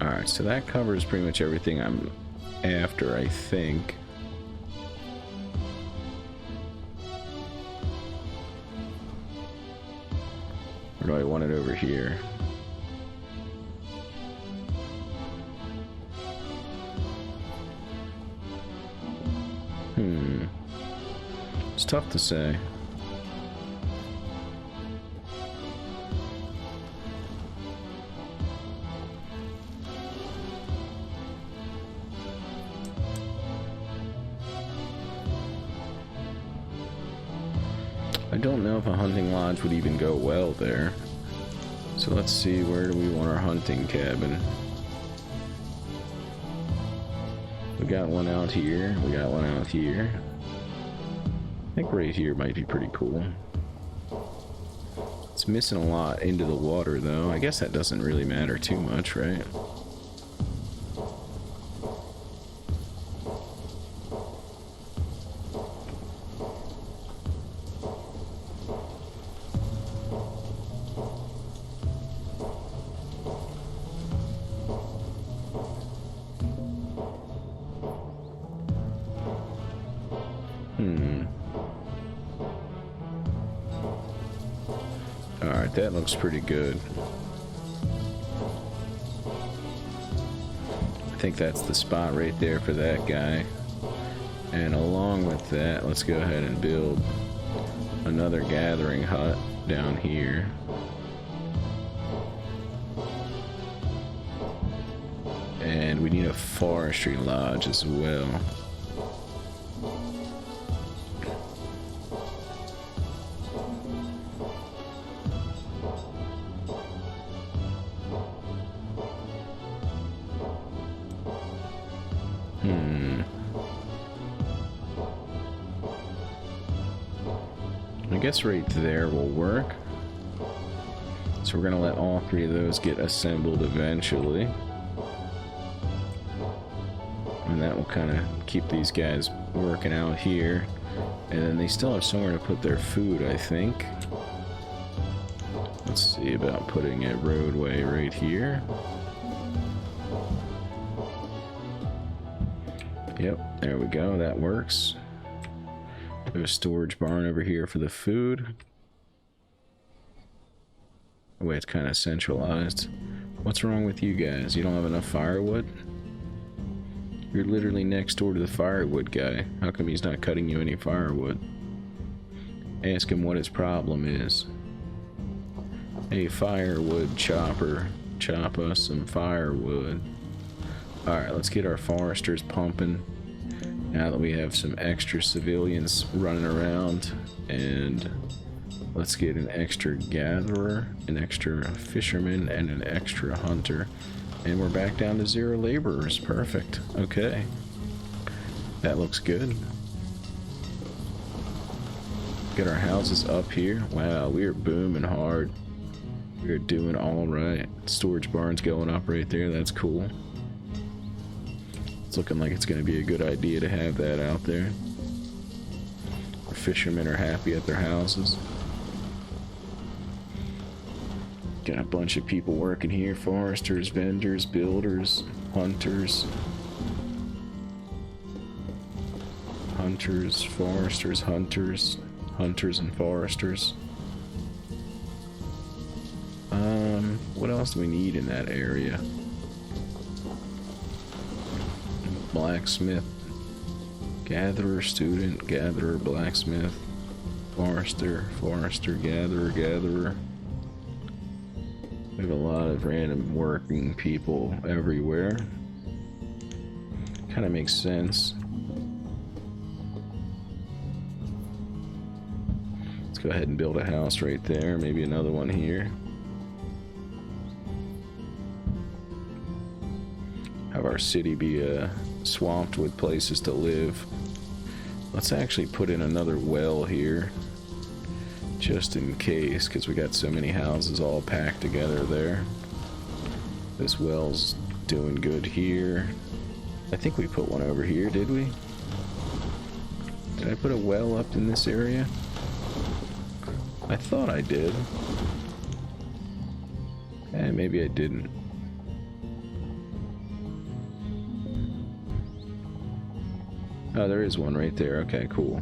Alright, so that covers pretty much everything I'm after, I think. Or do I want it over here? It's tough to say. I don't know if a hunting lodge would even go well there. So let's see, where do we want our hunting cabin? We got one out here, we got one out here. I think right here might be pretty cool. It's missing a lot into the water though. I guess that doesn't really matter too much, right? Alright, that looks pretty good. I think that's the spot right there for that guy. And along with that, let's go ahead and build another gathering hut down here. And we need a forestry lodge as well. I guess right there will work. So we're gonna let all three of those get assembled eventually. And that will kind of keep these guys working out here. And then they still have somewhere to put their food, I think. Let's see about putting a roadway right here. Yep, there we go, that works. We have a storage barn over here for the food. Oh, wait, it's kind of centralized. What's wrong with you guys? You don't have enough firewood? You're literally next door to the firewood guy. How come he's not cutting you any firewood? Ask him what his problem is. Hey, firewood chopper, chop us some firewood. Alright, let's get our foresters pumping. Now that we have some extra civilians running around, and let's get an extra gatherer, an extra fisherman, and an extra hunter. And we're back down to 0 laborers. Perfect. Okay. That looks good. Get our houses up here. Wow, we are booming hard. We are doing all right. Storage barn's going up right there. That's cool. It's looking like it's going to be a good idea to have that out there. The fishermen are happy at their houses. Got a bunch of people working here. Foresters, vendors, builders, hunters. Hunters, foresters, hunters. Hunters and foresters. What else do we need in that area? Blacksmith. Gatherer, student, gatherer, blacksmith. Forester, gatherer. We have a lot of random working people everywhere. Kind of makes sense. Let's go ahead and build a house right there. Maybe another one here. Have our city be swamped with places to live. Let's actually put in another well here, just in case, because we got so many houses all packed together there. This well's doing good here. I think we put one over here, did we? Did I put a well up in this area? I thought I did. Maybe I didn't. Oh, there is one right there. Okay, cool.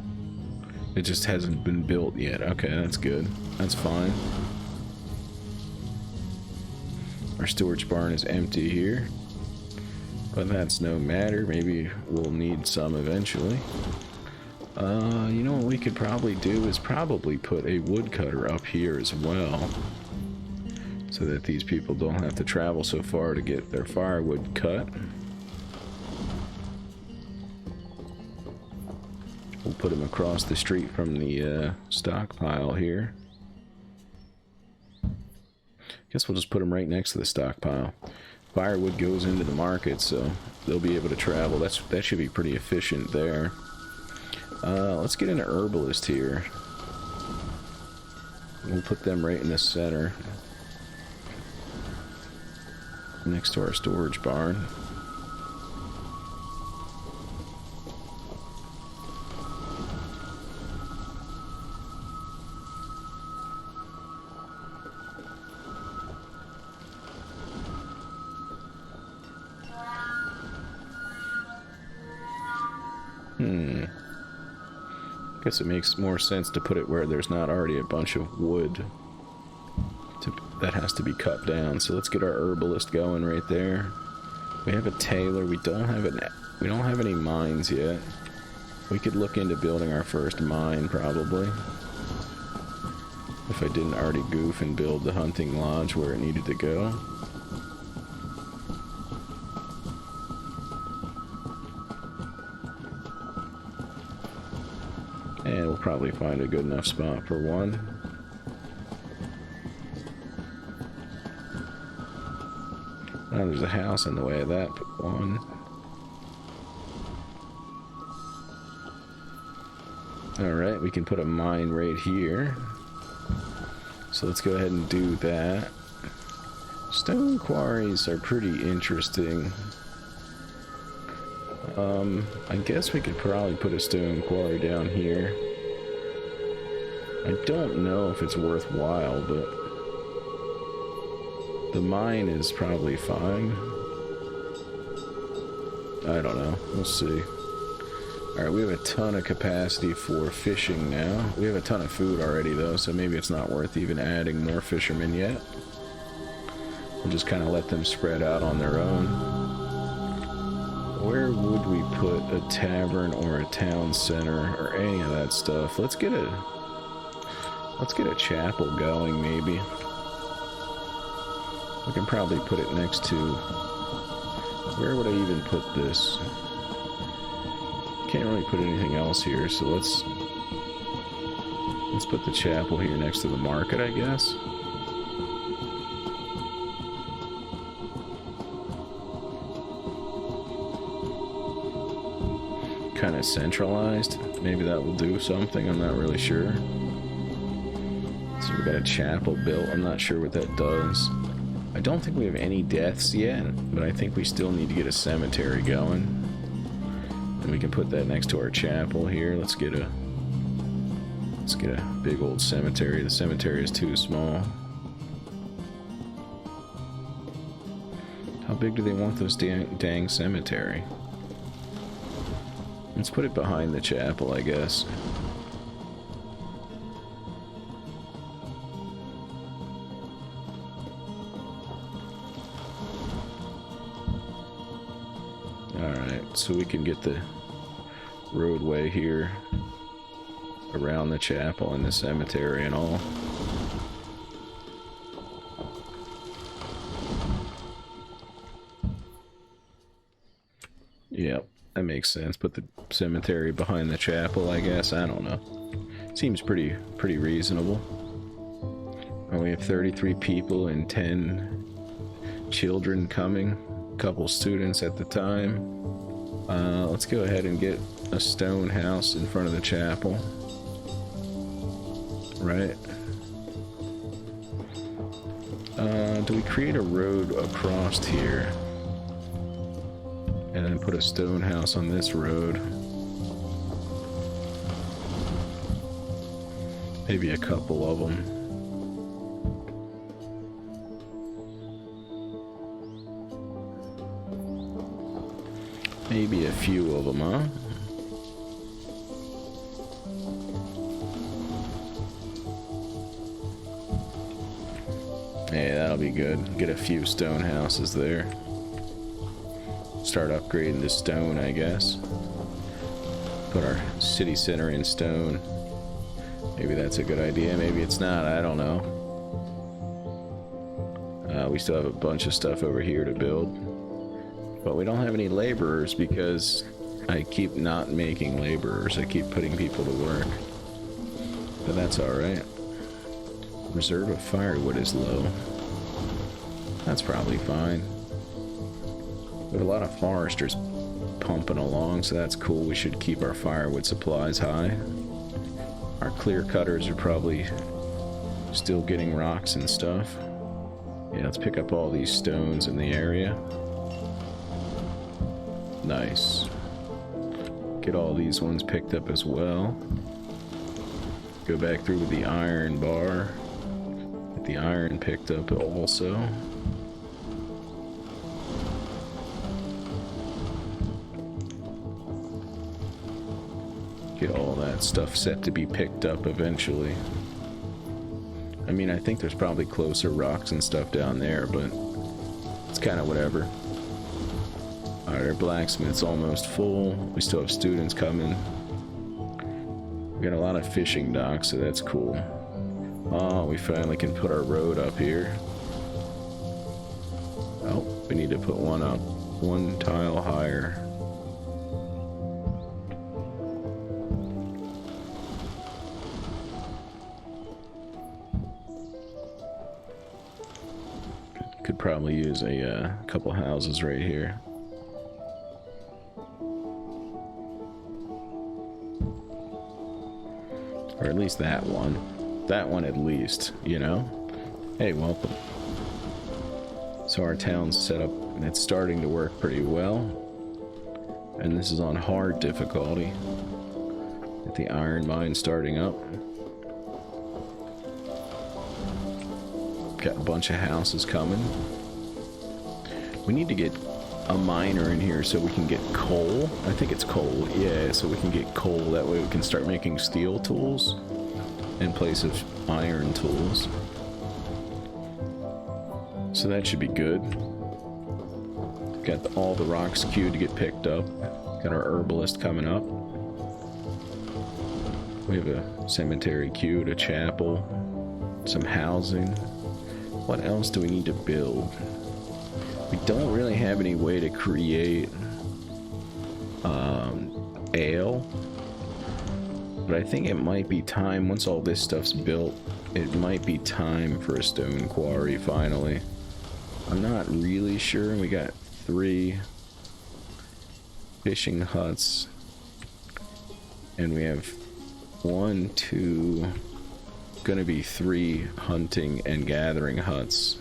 It just hasn't been built yet. Okay, that's good. That's fine. Our storage barn is empty here, but that's no matter. Maybe we'll need some eventually. You know what we could probably do is probably put a woodcutter up here as well, so that these people don't have to travel so far to get their firewood cut. We'll put them across the street from the stockpile here. Guess we'll just put them right next to the stockpile. Firewood goes into the market, so they'll be able to travel. That should be pretty efficient there. Let's get an herbalist here. We'll put them right in the center, next to our storage barn. Guess it makes more sense to put it where there's not already a bunch of wood that has to be cut down. So let's get our herbalist going right there. We have a tailor. We don't have any mines yet. We could look into building our first mine probably, if I didn't already goof and build the hunting lodge where it needed to go. And we'll probably find a good enough spot for one. Now there's a house in the way of that, but one. Alright, we can put a mine right here. So let's go ahead and do that. Stone quarries are pretty interesting. I guess we could probably put a stone quarry down here. I don't know if it's worthwhile, but the mine is probably fine. I don't know. We'll see. Alright, we have a ton of capacity for fishing now. We have a ton of food already, though, so maybe it's not worth even adding more fishermen yet. We'll just kind of let them spread out on their own. Where would we put a tavern or a town center or any of that stuff? Let's get a chapel going, maybe. We can probably put it next to... Where would I even put this? Can't really put anything else here, so let's put the chapel here next to the market, I guess. Kind of centralized. Maybe that will do something. I'm not really sure. So we got a chapel built. I'm not sure what that does. I don't think we have any deaths yet, but I think we still need to get a cemetery going. And we can put that next to our chapel here. Let's get a big old cemetery. The cemetery is too small. How big do they want this dang cemetery? Let's put it behind the chapel, I guess. Alright, so we can get the roadway here. around the chapel and the cemetery and all. Yep, that makes sense. Put the cemetery behind the chapel, I guess. I don't know. Seems pretty reasonable. Oh, we have 33 people and 10 children coming. A couple students at the time. Let's go ahead and get a stone house in front of the chapel. Right. Do we create a road across here? And then put a stone house on this road. Maybe a couple of them. Maybe a few of them, huh? Yeah, that'll be good. Get a few stone houses there. Start upgrading to stone, I guess. Put our city center in stone. Maybe that's a good idea. Maybe it's not. I don't know. We still have a bunch of stuff over here to build. But we don't have any laborers because I keep not making laborers. I keep putting people to work. But that's alright. Reserve of firewood is low. That's probably fine. We have a lot of foresters pumping along, so that's cool. We should keep our firewood supplies high. Our clear cutters are probably still getting rocks and stuff. Yeah, let's pick up all these stones in the area. Nice. Get all these ones picked up as well. Go back through with the iron bar. Get the iron picked up also. Get all that stuff set to be picked up eventually. I mean, I think there's probably closer rocks and stuff down there, but it's kind of whatever. Alright, our blacksmith's almost full. We still have students coming. We got a lot of fishing docks, so that's cool. Oh, we finally can put our road up here. Oh, we need to put one up. One tile higher. Could probably use a couple houses right here. Or at least that one. That one at least, you know? Hey, welcome. So our town's set up, and it's starting to work pretty well. And this is on hard difficulty. Get the iron mine starting up. Got a bunch of houses coming. We need to get a miner in here so we can get coal. I think it's coal, yeah, so we can get coal. That way we can start making steel tools in place of iron tools. So that should be good. Got all the rocks queued to get picked up. Got our herbalist coming up. We have a cemetery queued, a chapel, some housing. What else do we need to build? We don't really have any way to create ale, but I think it might be time, once all this stuff's built, it might be time for a stone quarry finally. I'm not really sure. We got 3 fishing huts, and we have 1, 2, gonna be 3 hunting and gathering huts.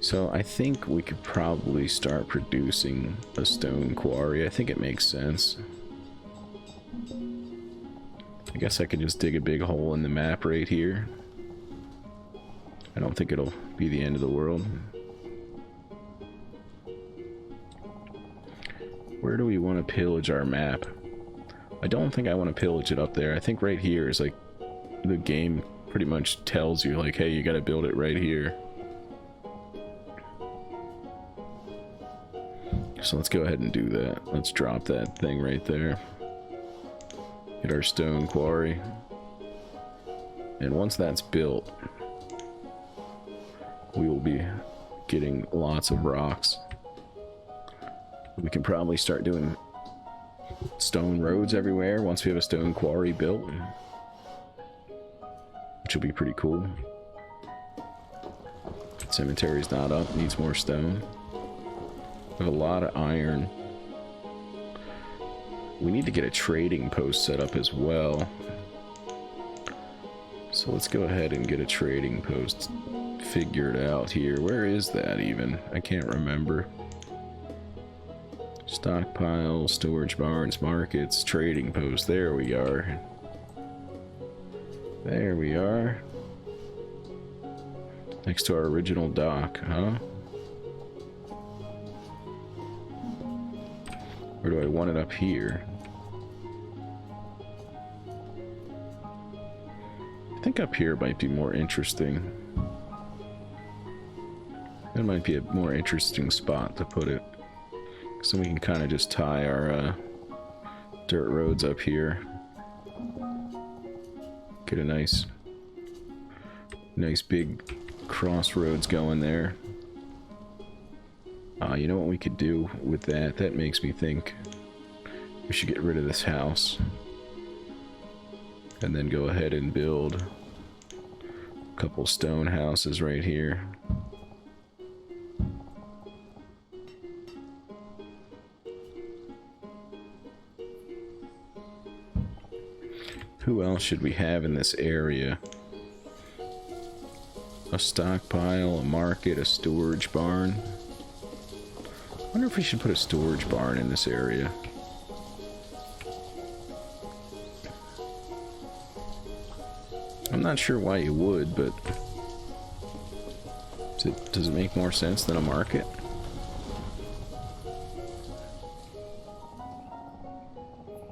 So I think we could probably start producing a stone quarry. I think it makes sense. I guess I could just dig a big hole in the map right here. I don't think it'll be the end of the world. Where do we want to pillage our map? I don't think I want to pillage it up there. I think right here is like the game pretty much tells you like, hey, you got to build it right here. So let's go ahead and do that. Let's drop that thing right there. Get our stone quarry. And once that's built, we will be getting lots of rocks. We can probably start doing stone roads everywhere once we have a stone quarry built, which will be pretty cool. Cemetery's not up, needs more stone. We have a lot of iron. We need to get a trading post set up as well. So let's go ahead and get a trading post figured out here. Where is that even? I can't remember. Stockpile, storage barns, markets, trading post. There we are. There we are. Next to our original dock, huh? Or do I want it up here? I think up here might be more interesting. That might be a more interesting spot to put it. So we can kind of just tie our dirt roads up here. Get a nice big crossroads going there. You know what we could do with that? That makes me think we should get rid of this house. And then go ahead and build a couple stone houses right here. Who else should we have in this area? A stockpile, a market, a storage barn. I wonder if we should put a storage barn in this area. I'm not sure why you would, but does it make more sense than a market?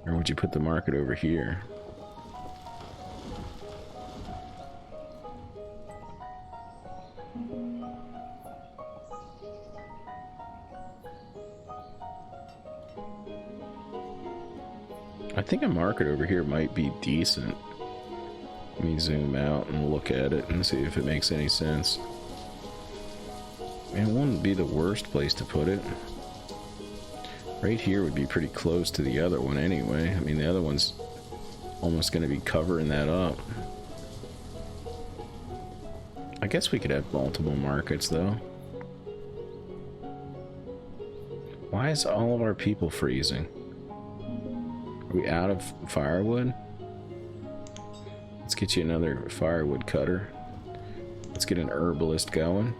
Or would you put the market over here? I think a market over here might be decent. Let me zoom out and look at it and see if it makes any sense. Man, it wouldn't be the worst place to put it. Right here would be pretty close to the other one anyway. I mean, the other one's almost going to be covering that up. I guess we could have multiple markets, though. Why is all of our people freezing? Are we out of firewood? Let's get you another firewood cutter. Let's get an herbalist going.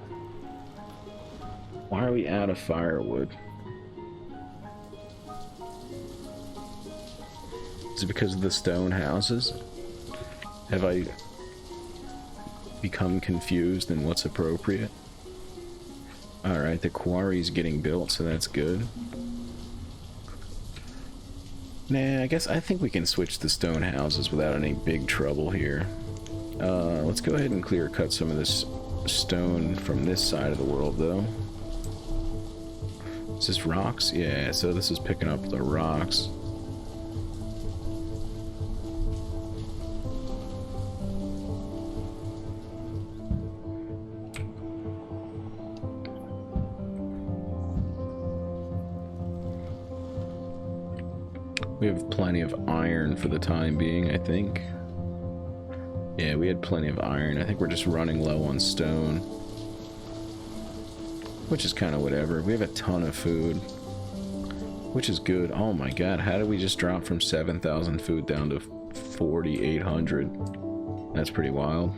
Why are we out of firewood? Is it because of the stone houses? Have I become confused in what's appropriate? Alright, the quarry's getting built, so that's good. Nah, I think we can switch the stone houses without any big trouble here. Let's go ahead and clear cut some of this stone from this side of the world, though. Is this rocks? Yeah, so this is picking up the rocks. We have plenty of iron for the time being, I think. Yeah, we had plenty of iron. I think we're just running low on stone. Which is kind of whatever. We have a ton of food. Which is good. Oh my god, how did we just drop from 7,000 food down to 4,800? That's pretty wild.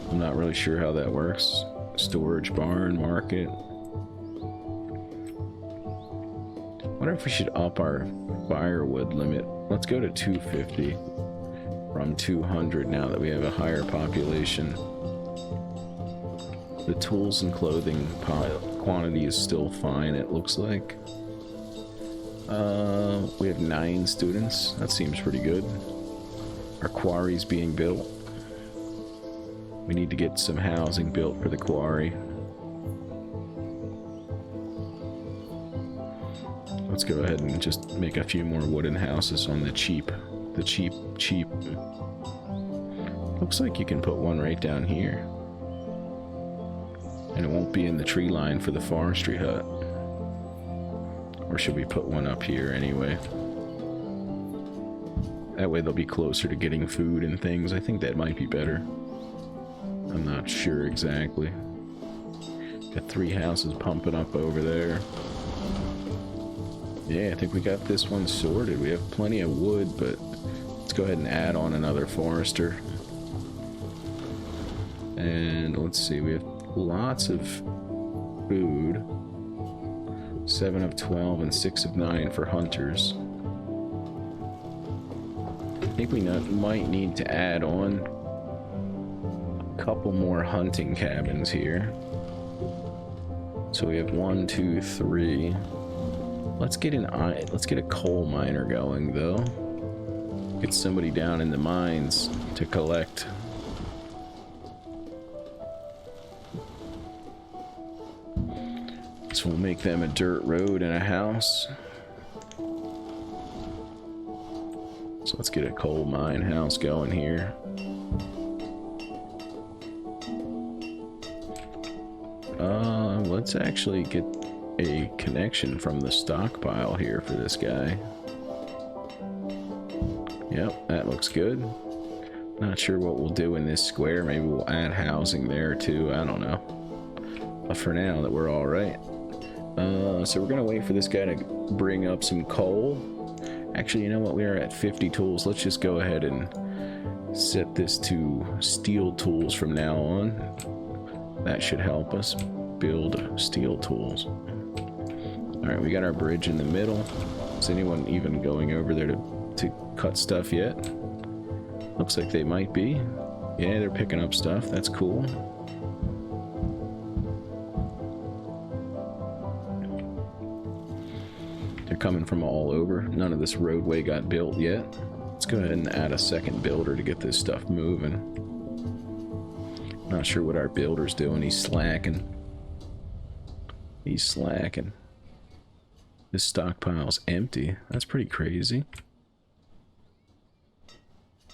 I'm not really sure how that works. Storage barn, market. I wonder if we should up our firewood limit. Let's go to 250 from 200 now that we have a higher population. The tools and clothing quantity is still fine, it looks like. We have 9 students. That seems pretty good. Our quarry's being built. We need to get some housing built for the quarry. Let's go ahead and just make a few more wooden houses on the cheap. The cheap. Looks like you can put one right down here. And it won't be in the tree line for the forestry hut. Or should we put one up here anyway? That way they'll be closer to getting food and things. I think that might be better. I'm not sure exactly. Got 3 houses pumping up over there. Yeah, I think we got this one sorted. We have plenty of wood, but let's go ahead and add on another forester. And let's see, we have lots of food. 7 of 12 and 6 of 9 for hunters. I think we might need to add on a couple more hunting cabins here. So we have 1, 2, 3. Let's get a coal miner going though. Get somebody down in the mines to collect. So we'll make them a dirt road and a house. So let's get a coal mine house going here. Let's actually get a connection from the stockpile here for this guy. Yep, that looks good. Not sure what we'll do in this square. Maybe we'll add housing there too. I don't know. But for now, that we're all right. So we're gonna wait for this guy to bring up some coal. Actually, you know what? We are at 50 tools. Let's just go ahead and set this to steel tools from now on. That should help us build steel tools. Alright, we got our bridge in the middle. Is anyone even going over there to cut stuff yet? Looks like they might be. Yeah, they're picking up stuff. That's cool. They're coming from all over. None of this roadway got built yet. Let's go ahead and add a second builder to get this stuff moving. Not sure what our builder's doing. He's slacking. He's slacking. This stockpile's empty. That's pretty crazy.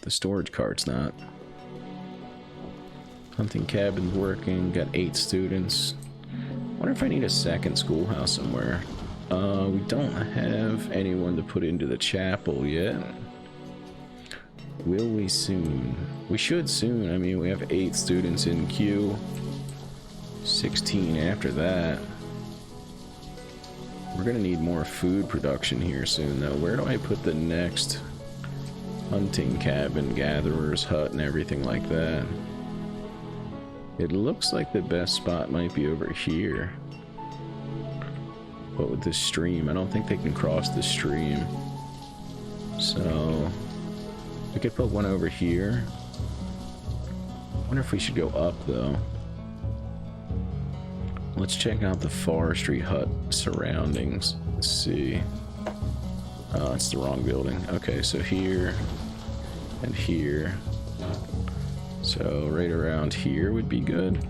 The storage cart's not. Hunting cabin's working. Got 8 students. Wonder if I need a second schoolhouse somewhere. We don't have anyone to put into the chapel yet. Will we soon? We should soon. I mean, we have 8 students in queue. 16 after that. We're gonna need more food production here soon, though. Where do I put the next hunting cabin, gatherer's hut, and everything like that? It looks like the best spot might be over here. But with this stream, I don't think they can cross the stream. So we could put one over here. I wonder if we should go up, though. Let's check out the forestry hut surroundings. Let's see. Oh, that's the wrong building. Okay, so here and here. So right around here would be good.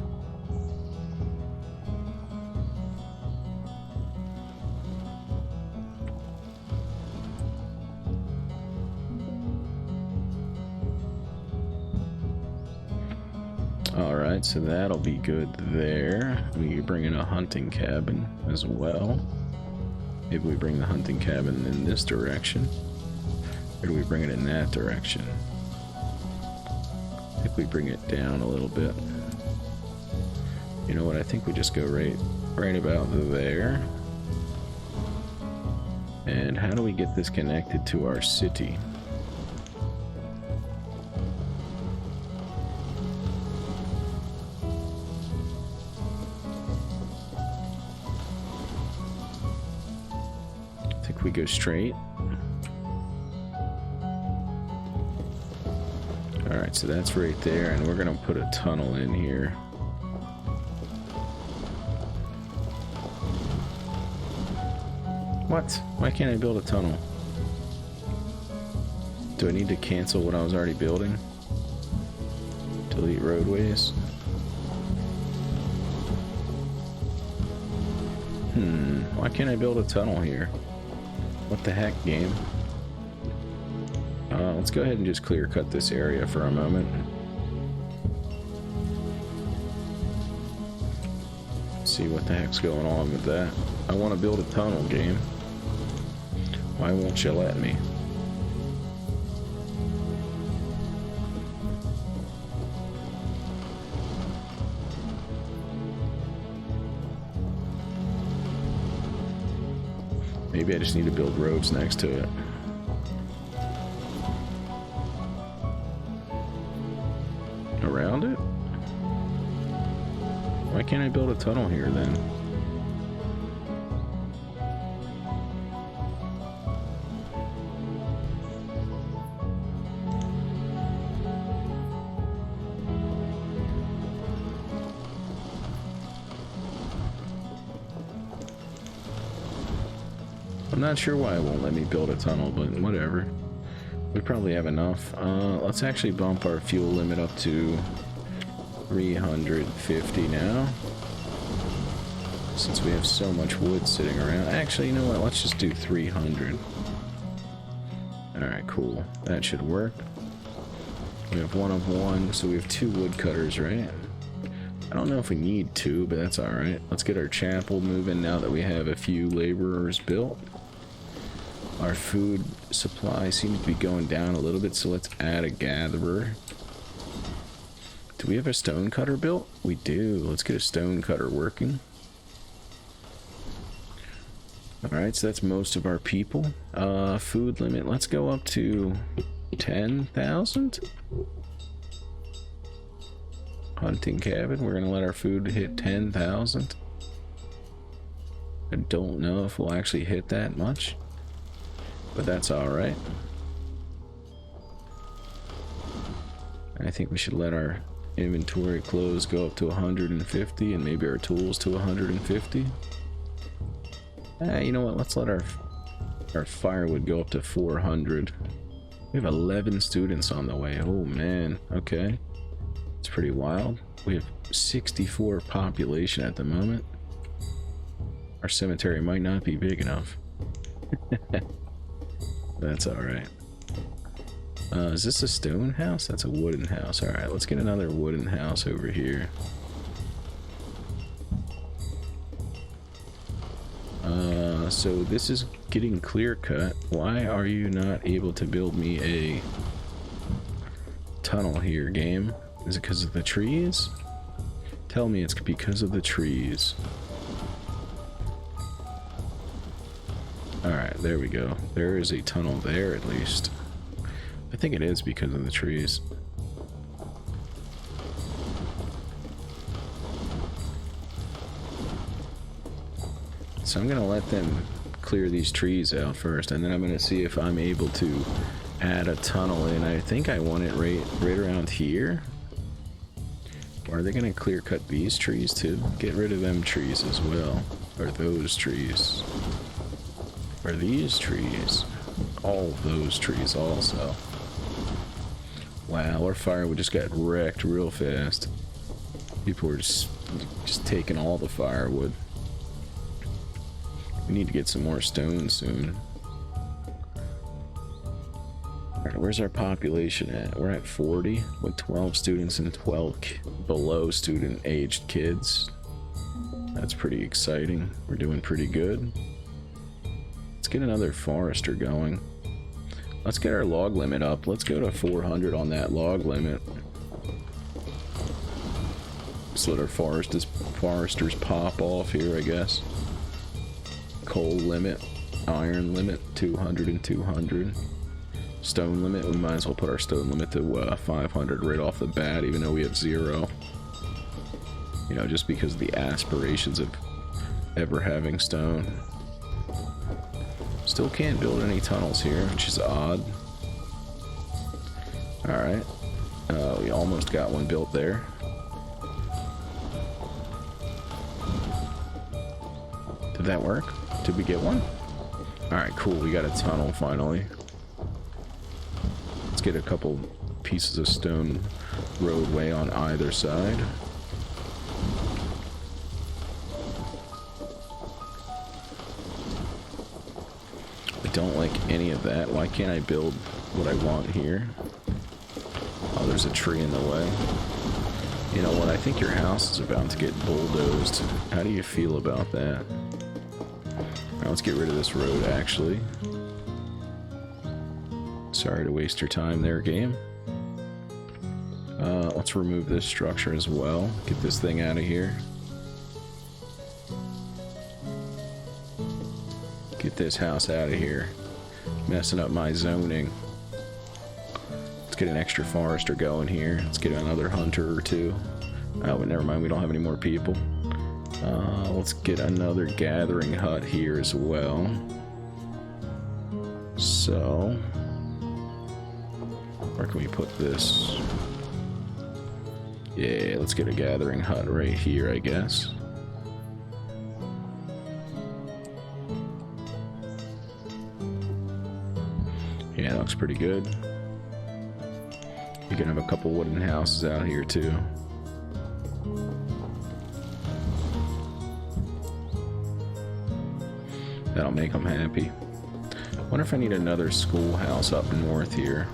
Alright, so that'll be good there. We bring in a hunting cabin as well. Maybe we bring the hunting cabin in this direction. Or do we bring it in that direction? I think we bring it down a little bit. You know what, I think we just go right about there. And how do we get this connected to our city? We go straight. Alright, so that's right there, and we're gonna put a tunnel in here. What? Why can't I build a tunnel? Do I need to cancel what I was already building? Delete roadways? Why can't I build a tunnel here? What the heck, game? Let's go ahead and just clear cut this area for a moment. See what the heck's going on with that. I want to build a tunnel, game. Why won't you let me? Maybe I just need to build roads next to it. Around it? Why can't I build a tunnel here then? I'm not sure why it won't let me build a tunnel, but whatever. We probably have enough. Let's actually bump our fuel limit up to 350 now. Since we have so much wood sitting around. Actually, you know what? Let's just do 300. Alright, cool. That should work. We have 1 of 1, so we have 2 woodcutters, right? I don't know if we need 2, but that's alright. Let's get our chapel moving now that we have a few laborers built. Our food supply seems to be going down a little bit, so let's add a gatherer. Do we have a stone cutter built? We do. Let's get a stone cutter working. Alright, so that's most of our people. Food limit, let's go up to 10,000. Hunting cabin, we're gonna let our food hit 10,000. I don't know if we'll actually hit that much, but that's alright. I think we should let our inventory clothes go up to 150 and maybe our tools to 150. You know what, let's let our firewood go up to 400. We have 11 students on the way. Oh man, okay. It's pretty wild. We have 64 population at the moment. Our cemetery might not be big enough. That's alright. Is this a stone house? That's a wooden house. Alright, let's get another wooden house over here. So this is getting clear cut. Why are you not able to build me a tunnel here, game? Is it because of the trees? Tell me it's because of the trees. Alright, there we go. There is a tunnel there at least. I think it is because of the trees. So I'm gonna let them clear these trees out first, and then I'm gonna see if I'm able to add a tunnel in. I think I want it right around here. Or are they gonna clear cut these trees too? Get rid of them trees as well. Or those trees. Or these trees. All of those trees also. Wow, our firewood just got wrecked real fast. People were just taking all the firewood. We need to get some more stone soon. Alright, where's our population at? We're at 40 with 12 students and 12 below student aged kids. That's pretty exciting. We're doing pretty good. Let's get another forester going. Let's get our log limit up. Let's go to 400 on that log limit. Just let our foresters pop off here, I guess. Coal limit, iron limit, 200 and 200. Stone limit, we might as well put our stone limit to 500 right off the bat, even though we have 0. You know, just because of the aspirations of ever having stone. Still can't build any tunnels here, which is odd. Alright. We almost got one built there. Did that work? Did we get one? Alright, cool. We got a tunnel finally. Let's get a couple pieces of stone roadway on either side. The don't like any of that. Why can't I build what I want here? Oh, there's a tree in the way. You know what? I think your house is about to get bulldozed. How do you feel about that? Alright, let's get rid of this road, actually. Sorry to waste your time there, game. Let's remove this structure as well. Get this thing out of here. Get this house out of here. Messing up my zoning. Let's get an extra forester going here. Let's get another hunter or two. Oh, but never mind, we don't have any more people. Let's get another gathering hut here as well. So, where can we put this? Yeah, let's get a gathering hut right here, I guess. Yeah, that looks pretty good. You can have a couple wooden houses out here too. That'll make them happy. Wonder if I need another schoolhouse up north here.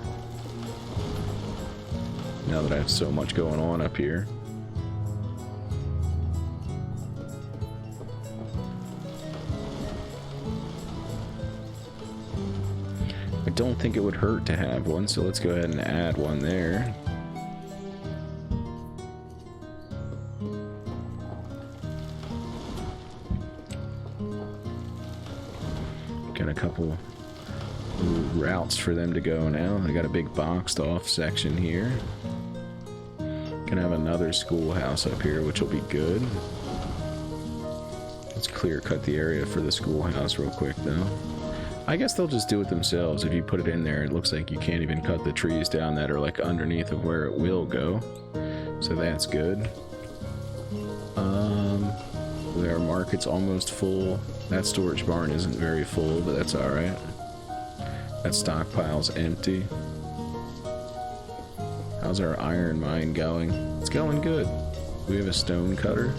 Now that I have so much going on up here. I don't think it would hurt to have one, so let's go ahead and add one there. Got a couple routes for them to go now. They got a big boxed off section here. Gonna have another schoolhouse up here, which will be good. Let's clear cut the area for the schoolhouse real quick though. I guess they'll just do it themselves. If you put it in there, it looks like you can't even cut the trees down that are like underneath of where it will go. So that's good. Our market's almost full. That storage barn isn't very full, but that's alright. That stockpile's empty. How's our iron mine going? It's going good. We have a stone cutter.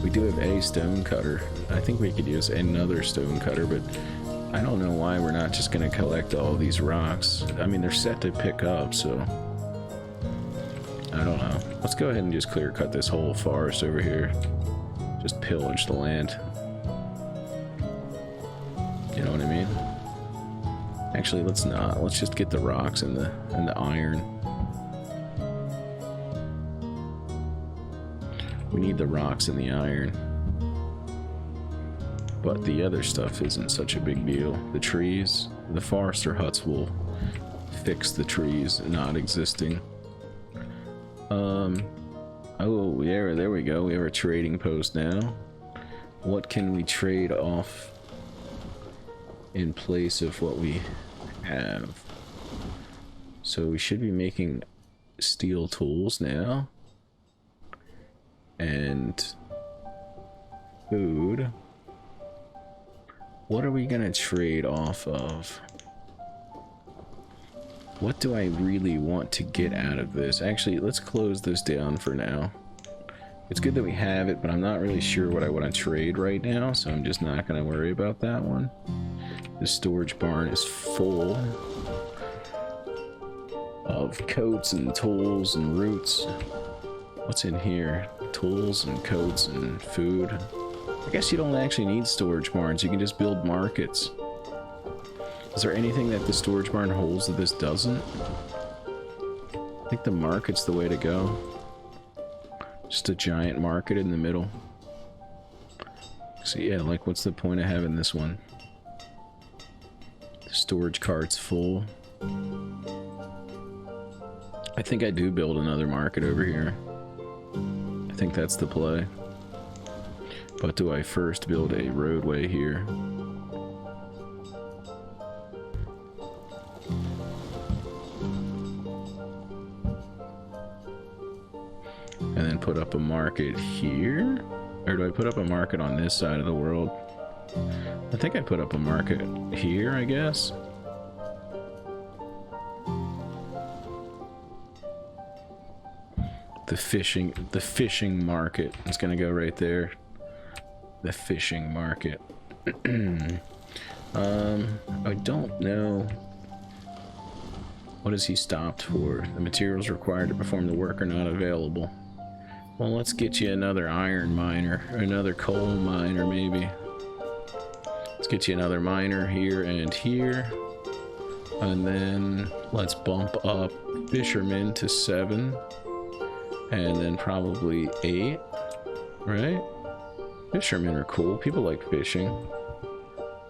We do have a stone cutter. I think we could use another stone cutter, but I don't know why we're not just going to collect all these rocks. I mean, they're set to pick up, so I don't know. Let's go ahead and just clear cut this whole forest over here. Just pillage the land. You know what I mean? Actually, let's not. Let's just get the rocks and the iron. We need the rocks and the iron. But the other stuff isn't such a big deal. The trees, the forester huts will fix the trees not existing. Oh, yeah, there we go. We have our trading post now. What can we trade off in place of what we have? So we should be making steel tools now. And food. What are we gonna trade off of? What do I really want to get out of this? Actually, let's close this down for now. It's good that we have it, but I'm not really sure what I want to trade right now, so I'm just not going to worry about that one. The storage barn is full of coats and tools and roots. What's in here? Tools and coats and food. I guess you don't actually need storage barns. You can just build markets. Is there anything that the storage barn holds that this doesn't? I think the market's the way to go. Just a giant market in the middle. So yeah, like what's the point of having this one? The storage cart's full. I think I do build another market over here. I think that's the play. But do I first build a roadway here? And then put up a market here? Or do I put up a market on this side of the world? I think I put up a market here, I guess. The fishing market. It's gonna go right there. The fishing market. I don't know. What is he stopped for? The materials required to perform the work are not available. Well, let's get you another iron miner, or another coal miner, maybe. Let's get you another miner here and here. And then let's bump up fishermen to 7. And then probably 8, right? Fishermen are cool. People like fishing.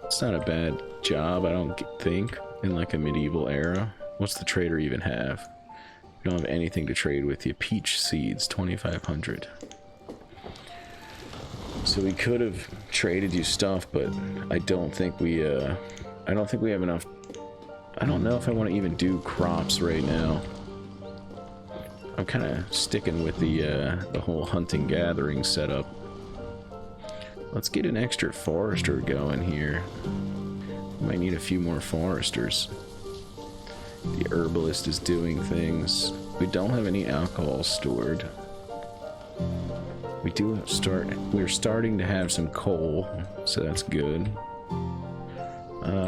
It's not a bad job, I don't think, in like a medieval era. What's the trader even have? You don't have anything to trade with you. Peach seeds, 2,500. So we could have traded you stuff, but I don't think we have enough. I don't know if I want to even do crops right now. I'm kind of sticking with the whole hunting gathering setup. Let's get an extra forester going here. We might need a few more foresters. The herbalist is doing things. We don't have any alcohol stored. We're starting to have some coal, so that's good.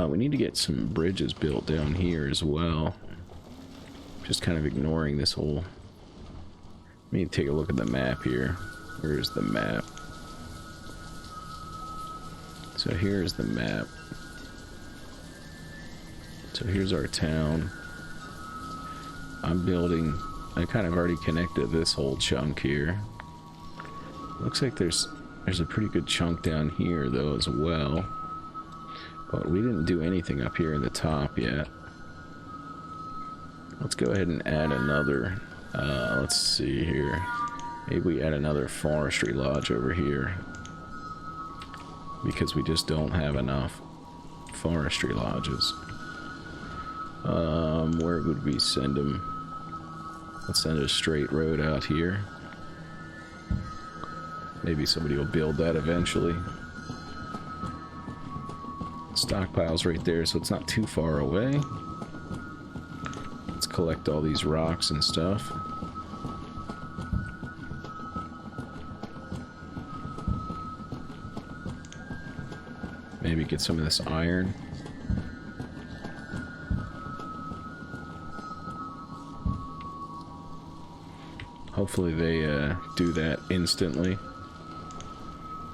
We need to get some bridges built down here as well. Just kind of ignoring this whole... Let me take a look at the map here. Where's the map? So here's the map. So here's our town. I kind of already connected this whole chunk here. Looks like there's a pretty good chunk down here though as well. But we didn't do anything up here in the top yet. Let's go ahead and add another, let's see here. Maybe we add another forestry lodge over here. Because we just don't have enough forestry lodges. Where would we send them? Let's send a straight road out here. Maybe somebody will build that eventually. Stockpile's right there, so it's not too far away. Let's collect all these rocks and stuff. Maybe get some of this iron. Hopefully they do that instantly.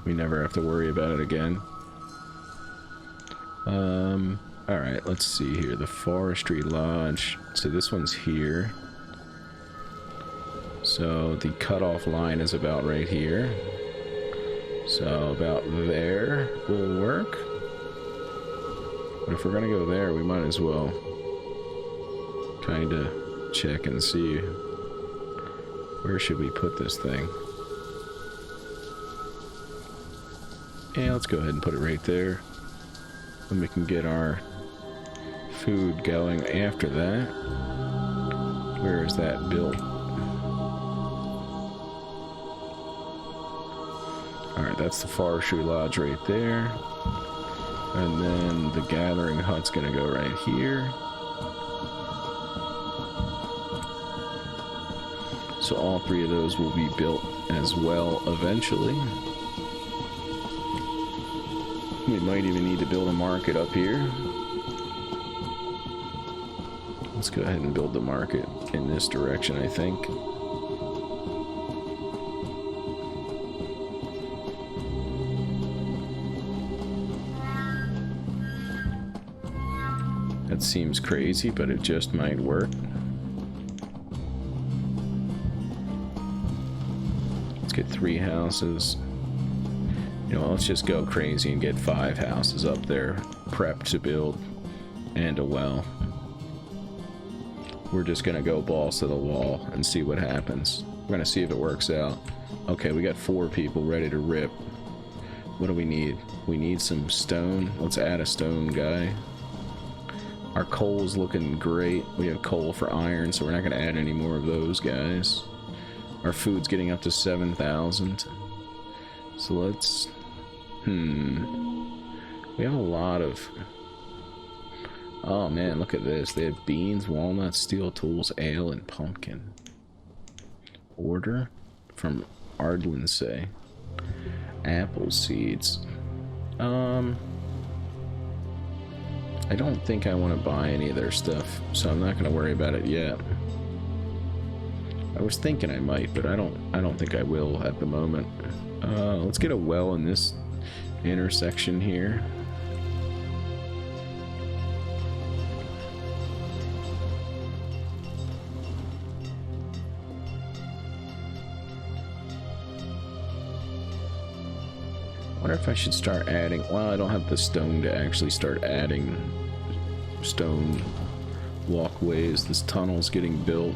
We never have to worry about it again. Alright, let's see here. The Forestry Lodge. So this one's here. So the cutoff line is about right here. So about there will work. But if we're gonna go there, we might as well kind of check and see where should we put this thing. Yeah, let's go ahead and put it right there. And we can get our food going after that. Where is that built? Alright, that's the Forestry Lodge right there. And then the Gathering Hut's gonna go right here. So all 3 of those will be built as well eventually. We might even need to build a market up here. Let's go ahead and build the market in this direction, I think. That seems crazy, but it just might work. Let's get 3 houses. You know, let's just go crazy and get 5 houses up there, prepped to build, and a well. We're just gonna go balls to the wall and see what happens. We're gonna see if it works out. Okay, we got 4 people ready to rip. What do we need? We need some stone. Let's add a stone guy. Our coal's looking great. We have coal for iron, so we're not gonna add any more of those guys. Our food's getting up to 7,000. So let's... We have a lot of... Oh man, look at this. They have beans, walnuts, steel tools, ale, and pumpkin. Order from Ardlinsay. Apple seeds. I don't think I want to buy any of their stuff, so I'm not going to worry about it yet. I was thinking I might, but I don't think I will at the moment. Let's get a well in this intersection here. I wonder if I should start adding. Well, I don't have the stone to actually start adding stone walkways. This tunnel's getting built.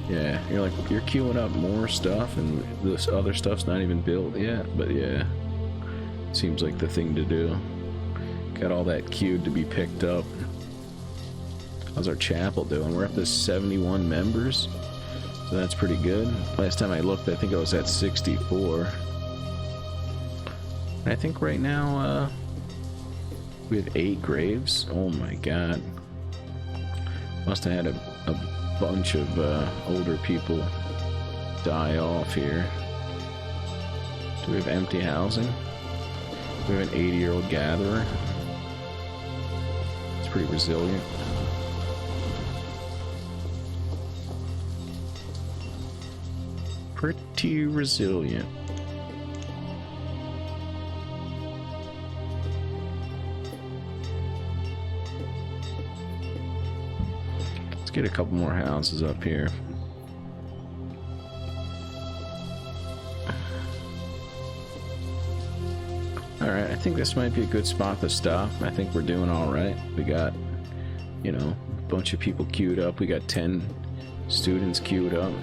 Yeah, you're queuing up more stuff, and this other stuff's not even built yet. But yeah, seems like the thing to do. Got all that queued to be picked up. How's our chapel doing? We're up to 71 members, so that's pretty good. Last time I looked, I think I was at 64. And I think right now we have 8 graves. Oh my god! Must have had a bunch of older people die off here. Do we have empty housing? We have an 80-year-old gatherer. It's pretty resilient. Pretty resilient. Let's get a couple more houses up here. Alright, I think this might be a good spot to stop. I think we're doing alright. We got, you know, a bunch of people queued up. We got 10 students queued up.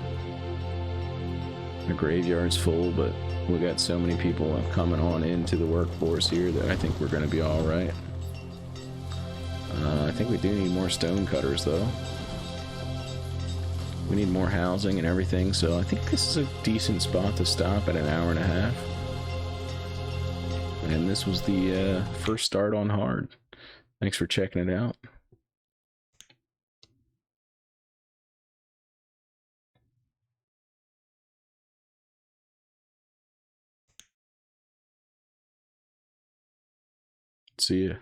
The graveyard's full, but we got so many people coming on into the workforce here that I think we're going to be alright. I think we do need more stone cutters, though. We need more housing and everything, so I think this is a decent spot to stop at an hour and a half. And this was the first start on hard. Thanks for checking it out. See ya.